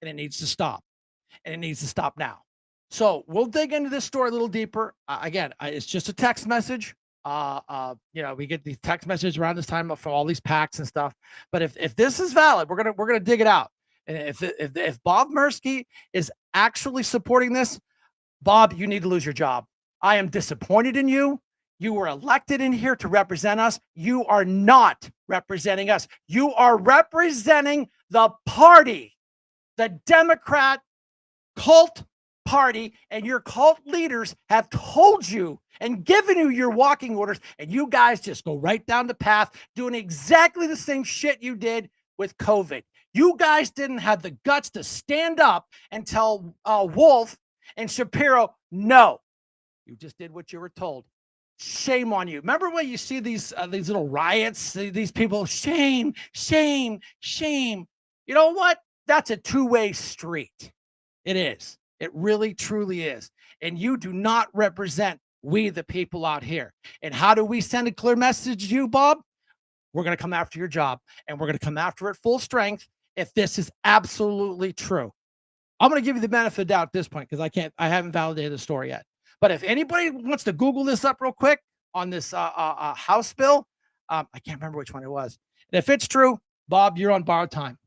And it needs to stop. And it needs to stop now. So we'll dig into this story a little deeper. Again, it's just a text message. We get these text messages around this time from all these PACs and stuff. But if this is valid, we're gonna dig it out. And if Bob Mursky is actually supporting this, Bob, you need to lose your job. I am disappointed in you. You were elected in here to represent us. You are not representing us. You are representing the party, the Democrat cult party, and your cult leaders have told you and given you your walking orders, and you guys just go right down the path doing exactly the same shit you did with COVID. You guys didn't have the guts to stand up and tell Wolf and Shapiro, no. You just did what you were told. Shame on you. Remember when you see these little riots, these people, shame, shame, shame. You know what? That's a two-way street. It is. It really, truly is. And you do not represent we, the people out here. And how do we send a clear message to you, Bob? We're going to come after your job, and we're going to come after it full strength if this is absolutely true. I'm going to give you the benefit of the doubt at this point because I haven't validated the story yet. But if anybody wants to Google this up real quick on this House bill, I can't remember which one it was. And if it's true, Bob, you're on borrowed time.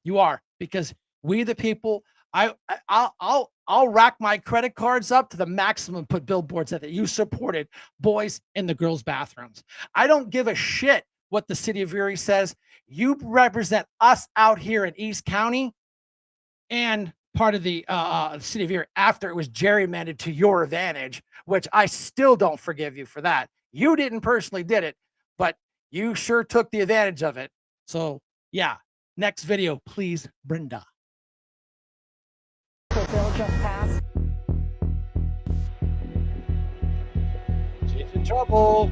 You are, because we, the people, I'll rack my credit cards up to the maximum, put billboards that you supported boys in the girls' bathrooms. I don't give a shit what the city of Erie says. You represent us out here in East County and part of the city of Erie after it was gerrymandered to your advantage, which I still don't forgive you for that. You didn't personally did it, but you sure took the advantage of it. So yeah, next video, please, Brenda. She's in trouble.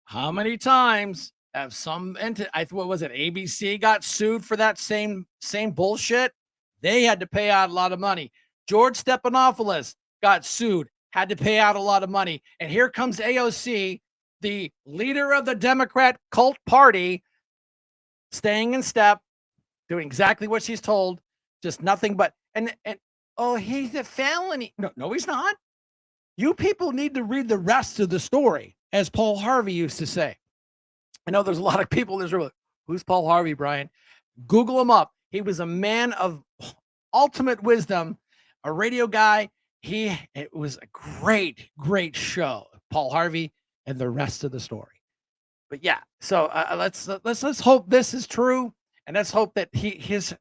How many times have what was it? ABC got sued for that same bullshit. They had to pay out a lot of money. George Stephanopoulos got sued, had to pay out a lot of money. And here comes AOC, the leader of the Democrat cult party, staying in step, doing exactly what she's told, just nothing but, and oh, he's a felony. No, he's not. You people need to read the rest of the story, as Paul Harvey used to say. I know there's a lot of people in this room. Who's Paul Harvey, Brian? Google him up. He was a man of ultimate wisdom, a radio guy. It was a great, great show. Paul Harvey and the rest of the story. But yeah, so let's hope this is true, and let's hope that his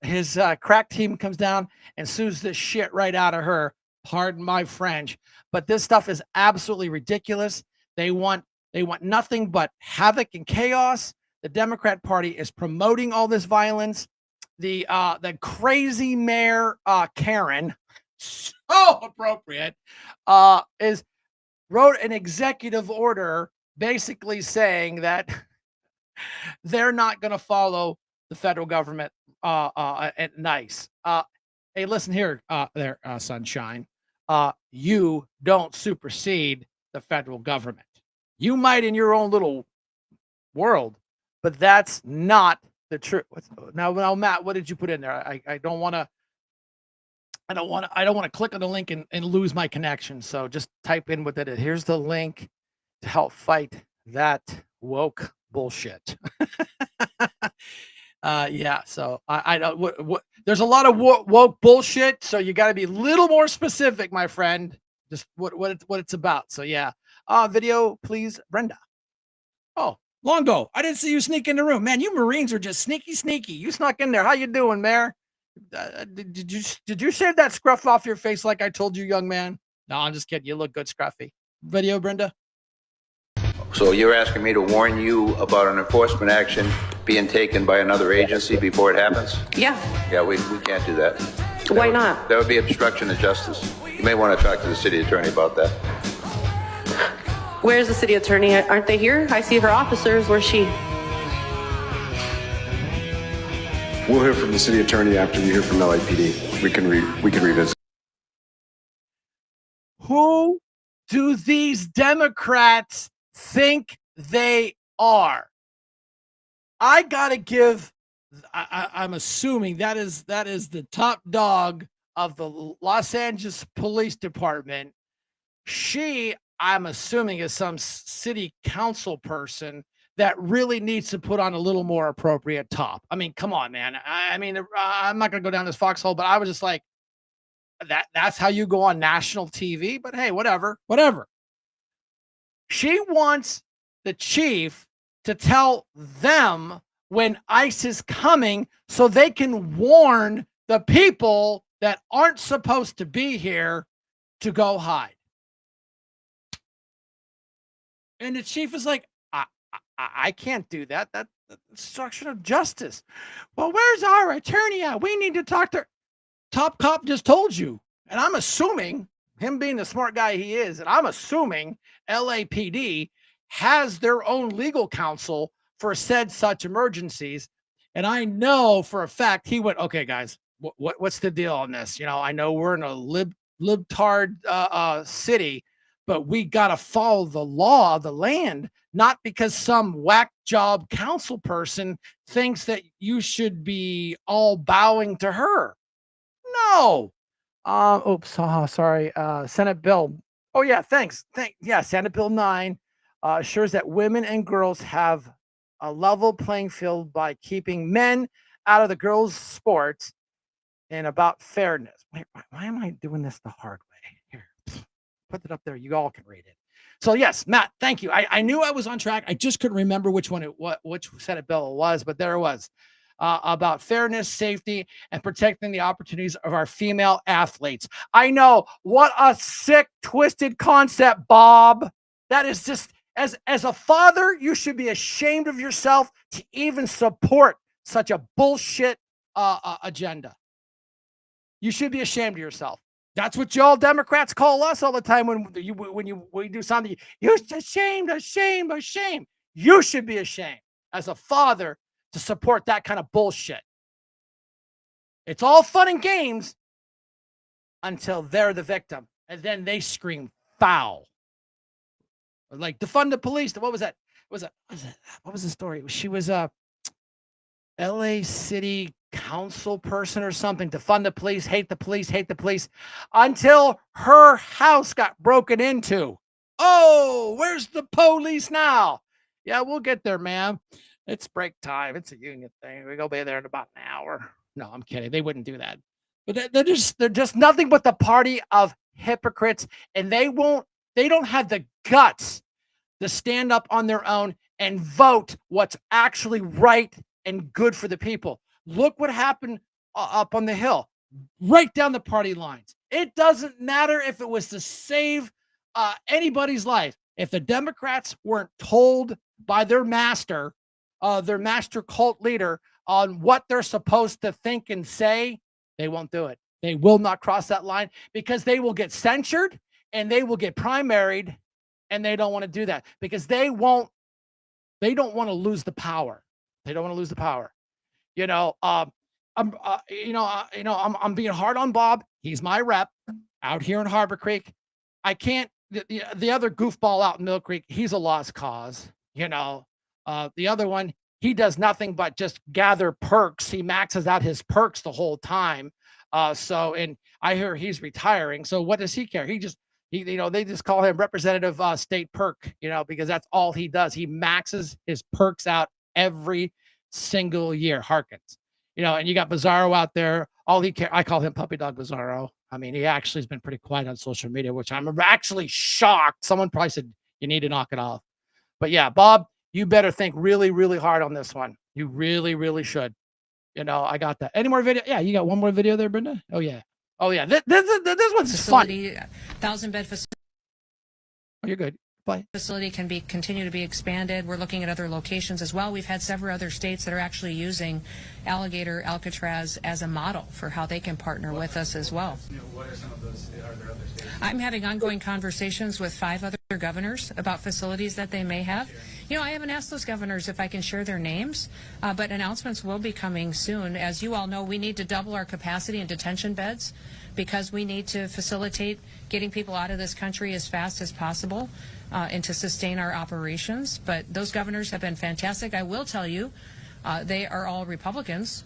crack team comes down and sues this shit right out of her. Pardon my French, but this stuff is absolutely ridiculous. They want nothing but havoc and chaos. The Democrat Party is promoting all this violence. The crazy mayor Karen, so appropriate, wrote an executive order basically saying that They're not going to follow the federal government at nice. Hey, listen here, Sunshine. You don't supersede the federal government. You might in your own little world, but that's not the truth. Now, Matt, what did you put in there? I don't want to. I don't want to click on the link and lose my connection. So just type in what that is. Here's the link to help fight that woke bullshit. Yeah. So I don't. What there's a lot of woke bullshit. So you got to be a little more specific, my friend. Just what it's about. So yeah. Video, please, Brenda. Oh, Longo, I didn't see you sneak in the room, man. You Marines are just sneaky. You snuck in there. How you doing, Mayor? Did you shave that scruff off your face like I told you, young man? No, I'm just kidding. You look good, scruffy. Video, Brenda. So you're asking me to warn you about an enforcement action being taken by another agency before it happens? Yeah. Yeah, we can't do that. Why not? That would be obstruction of justice. You may want to talk to the city attorney about that. Where's the city attorney? Aren't they here? I see her officers. Where's she? We'll hear from the city attorney after you hear from LAPD. We can revisit. Who do these Democrats think they are? I gotta give. I'm assuming that is the top dog of the Los Angeles Police Department. She, I'm assuming, is some city council person that really needs to put on a little more appropriate top. I mean, come on, man. I mean, I'm not going to go down this foxhole, but I was just like, that's how you go on national TV. But hey, whatever. She wants the chief to tell them when ICE is coming so they can warn the people that aren't supposed to be here to go hide. And the chief is like, I can't do that. That's obstruction of justice. Well, where's our attorney at? We need to talk to Top Cop just told you. And I'm assuming, him being the smart guy he is, and I'm assuming LAPD has their own legal counsel for said such emergencies. And I know for a fact he went, okay, guys, what's the deal on this? You know, I know we're in a libtard city, but we got to follow the law of the land, not because some whack job council person thinks that you should be all bowing to her. No. Sorry. Senate bill. Oh, yeah, thanks. Senate Bill 9 assures that women and girls have a level playing field by keeping men out of the girls' sports and about fairness. Wait, why am I doing this the hard way? Here. Put it up there. You all can read it. So yes, Matt, thank you. I knew I was on track. I just couldn't remember which Senate bill it was, but there it was about fairness, safety, and protecting the opportunities of our female athletes. I know, what a sick, twisted concept, Bob. That is just, as a father, you should be ashamed of yourself to even support such a bullshit agenda. You should be ashamed of yourself. That's what y'all Democrats call us all the time when you do something. You're ashamed. You should be ashamed as a father to support that kind of bullshit. It's all fun and games until they're the victim, and then they scream foul. Like defund the police. What was that? What was the story? She was a LA City council person or something. Defund the police, hate the police, until her house got broken into. Oh, where's the police now? Yeah, we'll get there, ma'am. It's break time. It's a union thing. We go be there in about an hour. No, I'm kidding. They wouldn't do that. But they're just nothing but the party of hypocrites, and they don't have the guts to stand up on their own and vote what's actually right and good for the people. Look what happened up on the Hill, right down the party lines. It doesn't matter if it was to save anybody's life. If the Democrats weren't told by their master cult leader on what they're supposed to think and say, they won't do it. They will not cross that line because they will get censured and they will get primaried, and they don't want to do that because they won't they don't want to lose the power. They don't want to lose the power. You know, I'm being hard on Bob. He's my rep out here in Harbor Creek. I can't. The other goofball out in Mill Creek, he's a lost cause. You know, the other one, he does nothing but just gather perks. He maxes out his perks the whole time. And I hear he's retiring. So what does he care? They just call him Representative State Perk, because that's all he does. He maxes his perks out every single year. Harkins, and you got Bizarro out there. All he care, I call him Puppy Dog Bizarro. I mean, he actually has been pretty quiet on social media, which I'm actually shocked. Someone probably said you need to knock it off. But yeah, Bob, you better think really, really hard on this one. You really, really should. I got that. Any more video? Yeah, you got one more video there, Brenda? Oh yeah. This one's fun. 1,000-bed facility. Oh, you're good. Bye. Facility can continue to be expanded. We're looking at other locations as well. We've had several other states that are actually using Alligator Alcatraz as a model for how they can partner with us as well. What are some of those? Are there other states? I'm having ongoing conversations with 5 other governors about facilities that they may have. I haven't asked those governors if I can share their names, but announcements will be coming soon. As you all know, we need to double our capacity in detention beds because we need to facilitate getting people out of this country as fast as possible and to sustain our operations. But those governors have been fantastic. I will tell you, they are all Republicans.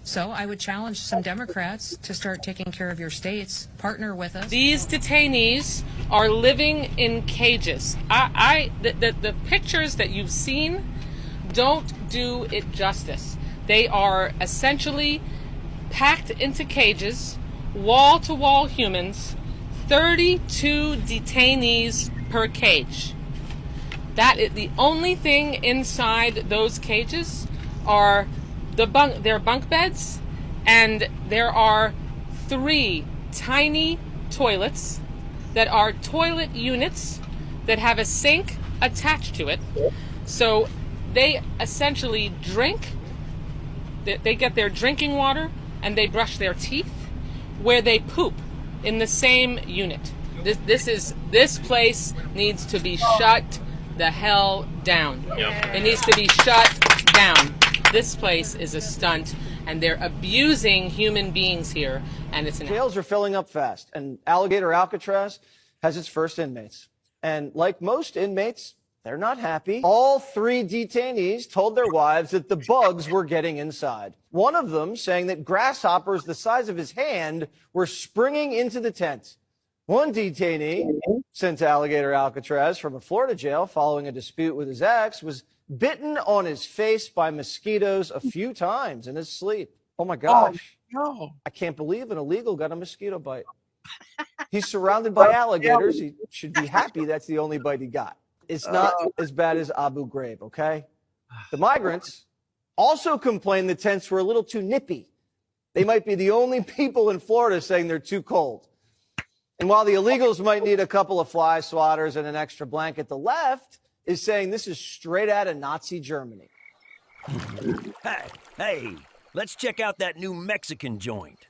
So I would challenge some Democrats to start taking care of your states, partner with us. These detainees are living in cages. The pictures that you've seen don't do it justice. They are essentially packed into cages, wall-to-wall humans, 32 detainees per cage. That is the only thing inside those cages are their bunk beds, and there are 3 tiny toilets that are toilet units that have a sink attached to it. So they essentially drink, they get their drinking water and they brush their teeth where they poop in the same unit. This place needs to be shut the hell down. It needs to be shut down. This place is a stunt, and they're abusing human beings here, and it's Jails are filling up fast, and Alligator Alcatraz has its first inmates. And like most inmates, they're not happy. All 3 detainees told their wives that the bugs were getting inside. One of them saying that grasshoppers the size of his hand were springing into the tent. One detainee sent to Alligator Alcatraz from a Florida jail following a dispute with his ex was bitten on his face by mosquitoes a few times in his sleep. Oh my gosh. Oh, no. I can't believe an illegal got a mosquito bite. He's surrounded by alligators. He should be happy that's the only bite he got. It's not as bad as Abu Ghraib, okay? The migrants also complained the tents were a little too nippy. They might be the only people in Florida saying they're too cold. And while the illegals might need a couple of fly swatters and an extra blanket, the left is saying this is straight out of Nazi Germany. Hey, let's check out that new Mexican joint.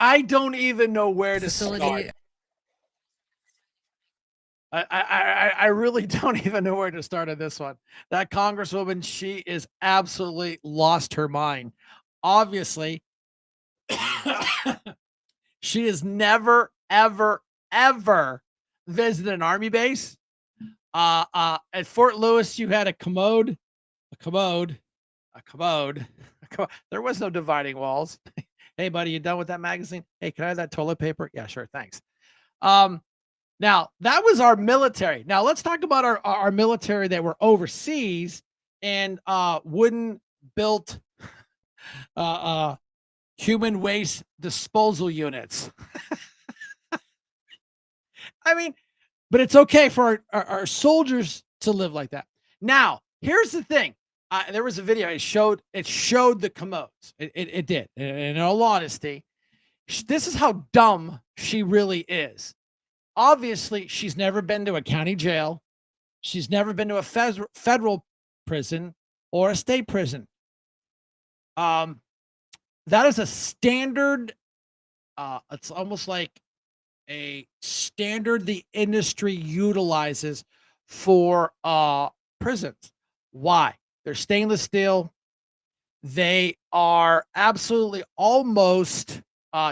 I don't even know where to start. I really don't even know where to start on this one. That Congresswoman, she is absolutely lost her mind. Obviously, she has never, ever, ever visited an army base. At Fort Lewis, you had a commode. There was no dividing walls. Hey, buddy, you done with that magazine? Hey, can I have that toilet paper? Yeah, sure. Thanks. Now, that was our military. Now, let's talk about our military that were overseas and wooden built human waste disposal units. I mean, but it's okay for our soldiers to live like that. Now, here's the thing. There was a video. It showed the commodes. It did. In all honesty, this is how dumb she really is. Obviously, she's never been to a county jail. She's never been to a federal prison or a state prison. That is a standard. It's almost like a standard the industry utilizes for prisons. Why? They're stainless steel. They are absolutely almost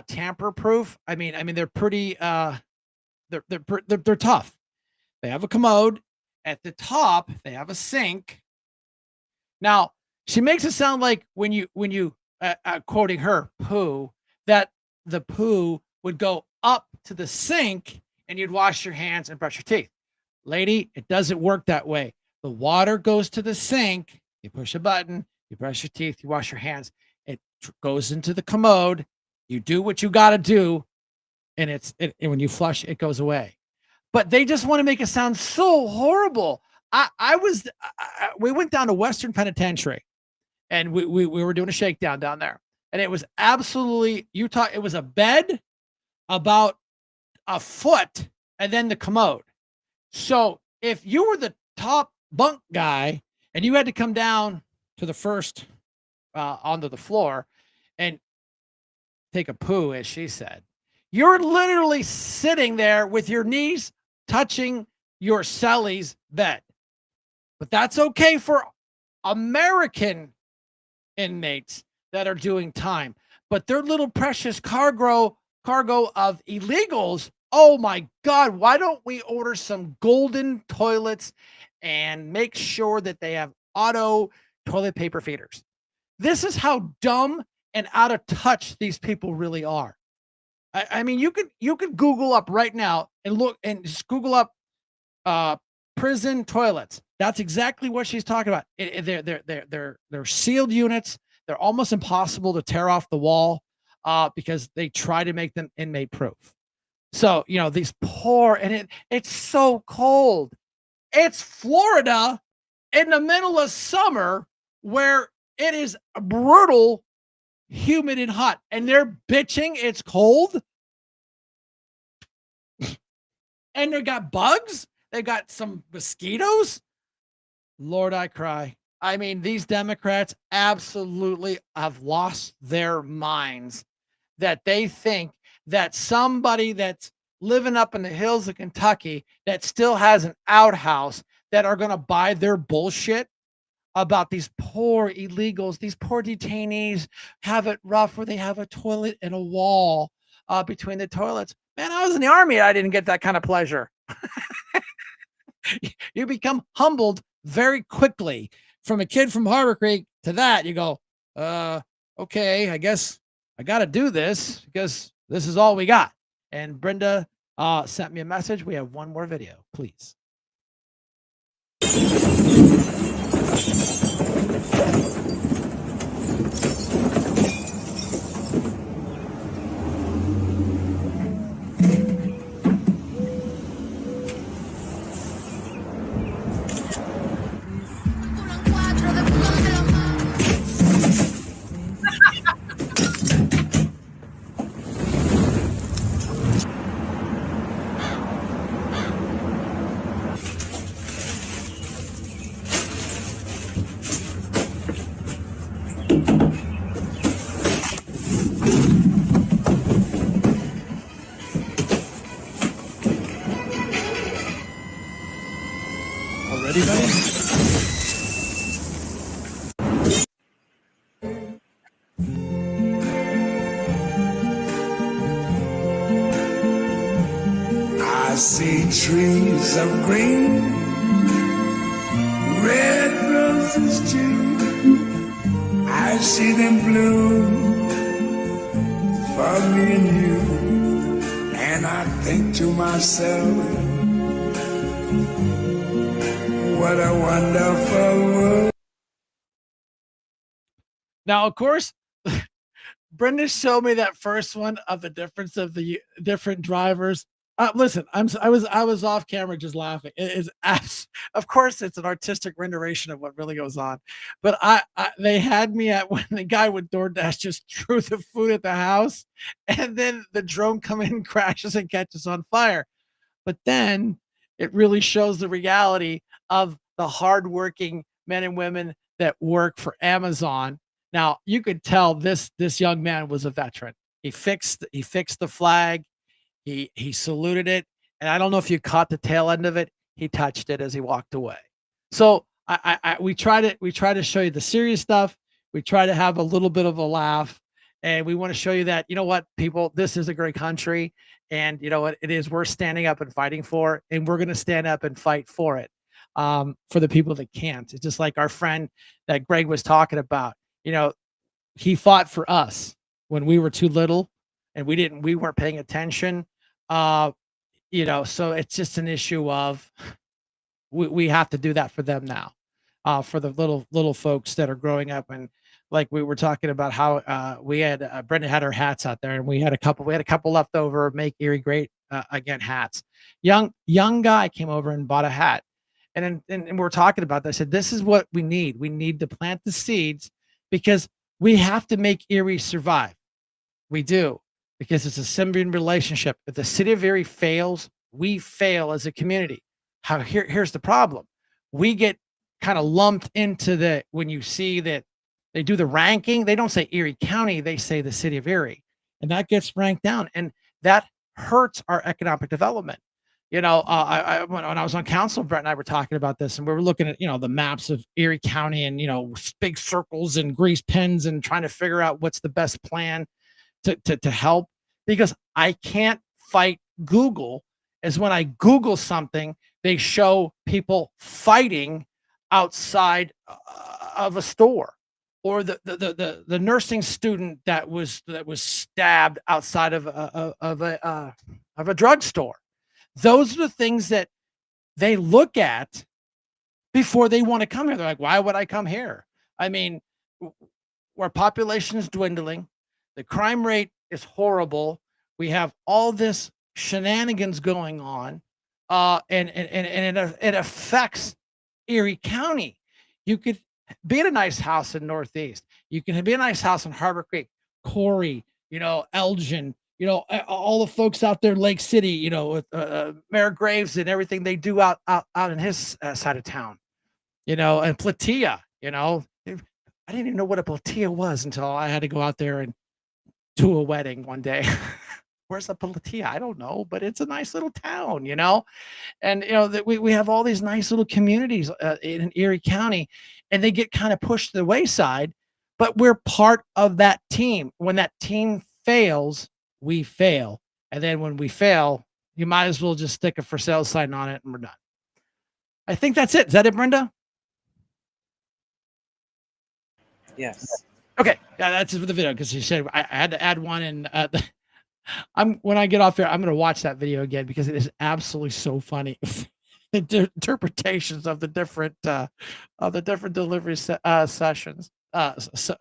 tamper proof. I mean they're pretty they're tough. They have a commode at the top, they have a sink. Now, she makes it sound like when you quoting her poo, that the poo would go up to the sink and you'd wash your hands and brush your teeth. Lady, it doesn't work that way. The water goes to the sink, you push a button, you brush your teeth, you wash your hands. It goes into the commode, you do what you got to do, and and when you flush, it goes away. But they just want to make it sound so horrible. We went down to Western Penitentiary, and we were doing a shakedown down there, and it was absolutely Utah. It was a bed about a foot, and then the commode. So if you were the top bunk guy and you had to come down to the first onto the floor and take a poo, as she said, you're literally sitting there with your knees touching your cellie's bed. But that's okay for American inmates that are doing time. But their little precious cargo of illegals, oh my God, why don't we order some golden toilets and make sure that they have auto toilet paper feeders? This is how dumb and out of touch these people really are. I mean, you could Google up right now and look and just Google up prison toilets. That's exactly what she's talking about. They're sealed units. They're almost impossible to tear off the wall because they try to make them inmate proof. So, these poor, and it's so cold. It's Florida in the middle of summer where it is brutal, humid, and hot, and they're bitching it's cold. And they got bugs. They got some mosquitoes. Lord, I cry. I mean, these Democrats absolutely have lost their minds that they think that somebody that's living up in the hills of Kentucky that still has an outhouse that are going to buy their bullshit about these poor illegals, these poor detainees have it rough where they have a toilet and a wall between the toilets. Man, I was in the army. I didn't get that kind of pleasure. You become humbled very quickly from a kid from Harbor Creek to that. You go, okay, I guess I got to do this because this is all we got. And Brenda sent me a message. We have one more video, please. Already, buddy? I see trees of green, red roses too. I see them bloom for me and you. And I think to myself, what a wonderful world. Now, of course, Brenda showed me that first one of the difference of the different drivers. Listen, I was off camera just laughing. It is of course it's an artistic rendition of what really goes on, but they had me at when the guy with DoorDash just threw the food at the house, and then the drone come in and crashes and catches on fire. But then it really shows the reality of the hardworking men and women that work for Amazon. Now you could tell this young man was a veteran. He fixed the flag. He saluted it, and I don't know if you caught the tail end of it. He touched it as he walked away. So we try to show you the serious stuff. We try to have a little bit of a laugh, and we want to show you that, you know what, people, this is a great country, and you know what, it is worth standing up and fighting for, and we're going to stand up and fight for it, for the people that can't. It's just like our friend that Greg was talking about. You know, he fought for us when we were too little, and we weren't paying attention. You know, so it's just an issue of we have to do that for them now, for the little folks that are growing up. And like we were talking about how we had Brenda had her hats out there, and we had a couple left over, Make Erie Great Again hats. Young guy came over and bought a hat, and we're talking about that. I said, this is what we need. We need to plant the seeds, because we have to make Erie survive. We do, because it's a symbiotic relationship. If the city of Erie fails, we fail as a community. Here's the problem. We get kind of lumped into when you see that they do the ranking, they don't say Erie County, they say the city of Erie, and that gets ranked down, and that hurts our economic development. You know, when I was on council, Brett and I were talking about this, and we were looking at, you know, the maps of Erie County, and, you know, big circles and grease pens, and trying to figure out what's the best plan to help, because I can't fight Google. As when I Google something, they show people fighting outside of a store, or the nursing student that was stabbed outside of a drugstore. Those are the things that they look at before they want to come here. They're like, why would I come here? I mean, our population is dwindling. The crime rate is horrible. We have all this shenanigans going on, and it affects Erie County. You could be in a nice house in Northeast. You can be a nice house in Harbor Creek, Corey, you know, Elgin, you know, all the folks out there in Lake City, you know, with Mayor Graves and everything they do out in his side of town, you know, and Platea, you know. I didn't even know what a Platea was until I had to go out there and do a wedding one day. Where's the Platea? I don't know, but it's a nice little town, you know. And you know that we have all these nice little communities in Erie County, and they get kind of pushed to the wayside. But we're part of that team. When that team fails, we fail, and then when we fail, you might as well just stick a for sale sign on it, and we're done. I think that's it. Is that it, Brenda? Yes. Okay, yeah, that's it for the video, because she said I had to add one, and when I get off here, I'm going to watch that video again, because it is absolutely so funny. The interpretations of the different delivery sessions,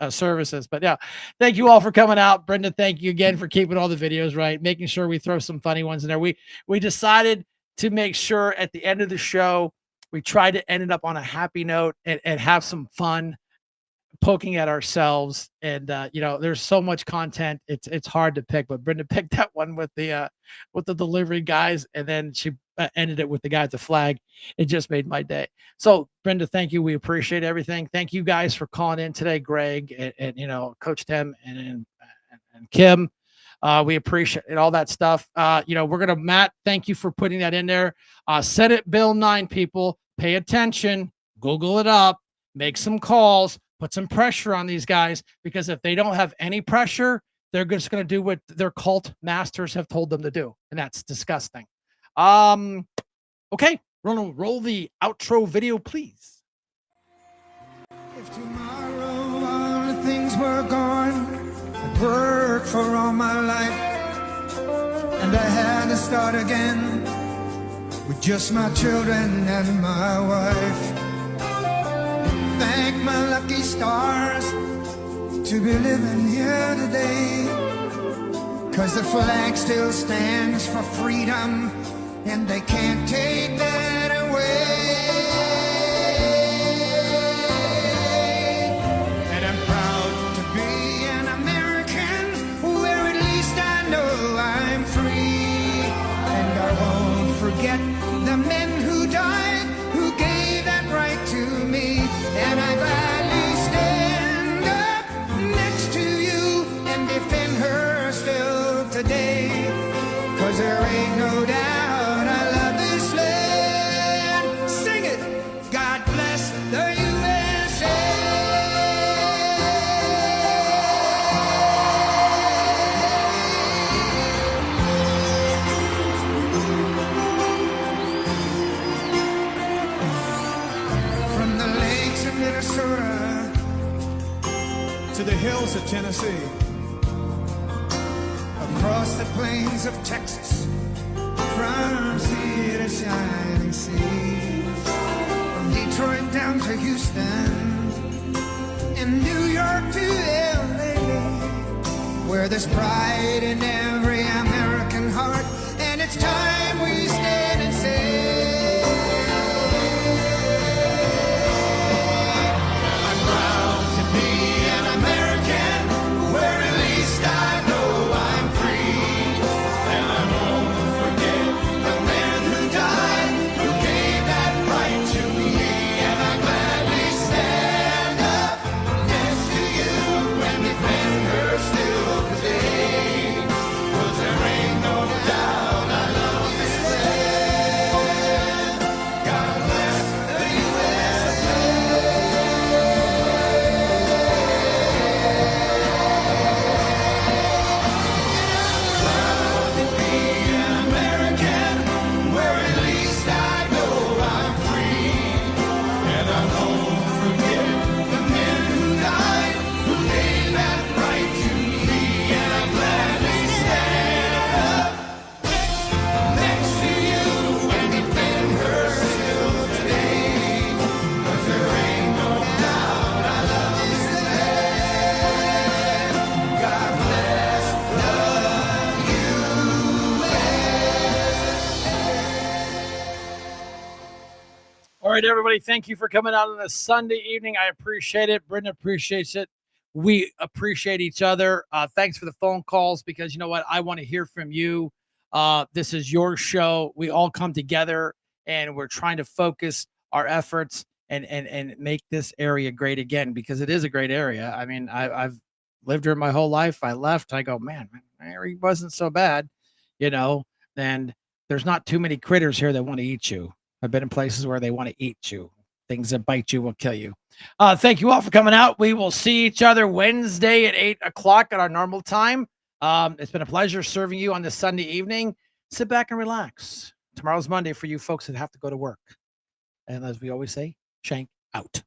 services. But yeah, thank you all for coming out. Brenda, thank you again for keeping all the videos right, making sure we throw some funny ones in there. We decided to make sure at the end of the show, we tried to end it up on a happy note and have some fun, poking at ourselves. And you know, there's so much content, it's hard to pick, but Brenda picked that one with the delivery guys, and then she ended it with the guy at the flag. It just made my day. So Brenda, thank you. We appreciate everything. Thank you guys for calling in today, Greg, and you know, Coach Tim and Kim. We appreciate all that stuff. You know, Matt, thank you for putting that in there. Senate Bill 9, people, pay attention, Google it up, make some calls, put some pressure on these guys, because if they don't have any pressure, they're just going to do what their cult masters have told them to do. And that's disgusting. Okay. Roll the outro video, please. If tomorrow all the things were gone, I'd worked for all my life, and I had to start again with just my children and my wife. Thank my lucky stars to be living here today, 'cause the flag still stands for freedom, and they can't take that away. And I'm proud to be an American, where at least I know I'm free. And I won't forget the men who died, who gave that right to me. And I gladly stand up next to you and defend her still today, 'cause there to the hills of Tennessee, across the plains of Texas, from sea to shining sea, from Detroit down to Houston, and New York to LA, where there's pride in every American heart, and it's time we stand and say, I'm proud to be an American, where at least I know I'm free, and I won't forget the men who died, who gave that right to me, and I gladly stand up next to you and defend her still today, 'cause there ain't no doubt I love this land. God bless the USA. Proud to be an American, where at least I know I'm free, and I won't forget the men who died, who gave that right to me, and I gladly stand up next to you and defend her still today, 'cause there ain't no doubt I love this land. God bless the All right, everybody. Thank you for coming out on this Sunday evening. I appreciate it. Brendan appreciates it. We appreciate each other. Thanks for the phone calls, because you know what? I want to hear from you. This is your show. We all come together and we're trying to focus our efforts and make this area great again, because it is a great area. I mean, I've lived here my whole life. I left. I go, man, area wasn't so bad, and there's not too many critters here that want to eat you. I've been in places where they want to eat you. Things that bite you will kill you. Thank you all for coming out. We will see each other Wednesday at 8 o'clock at our normal time. It's been a pleasure serving you on this Sunday evening. Sit back and relax. Tomorrow's Monday for you folks that have to go to work. And as we always say, Shank out.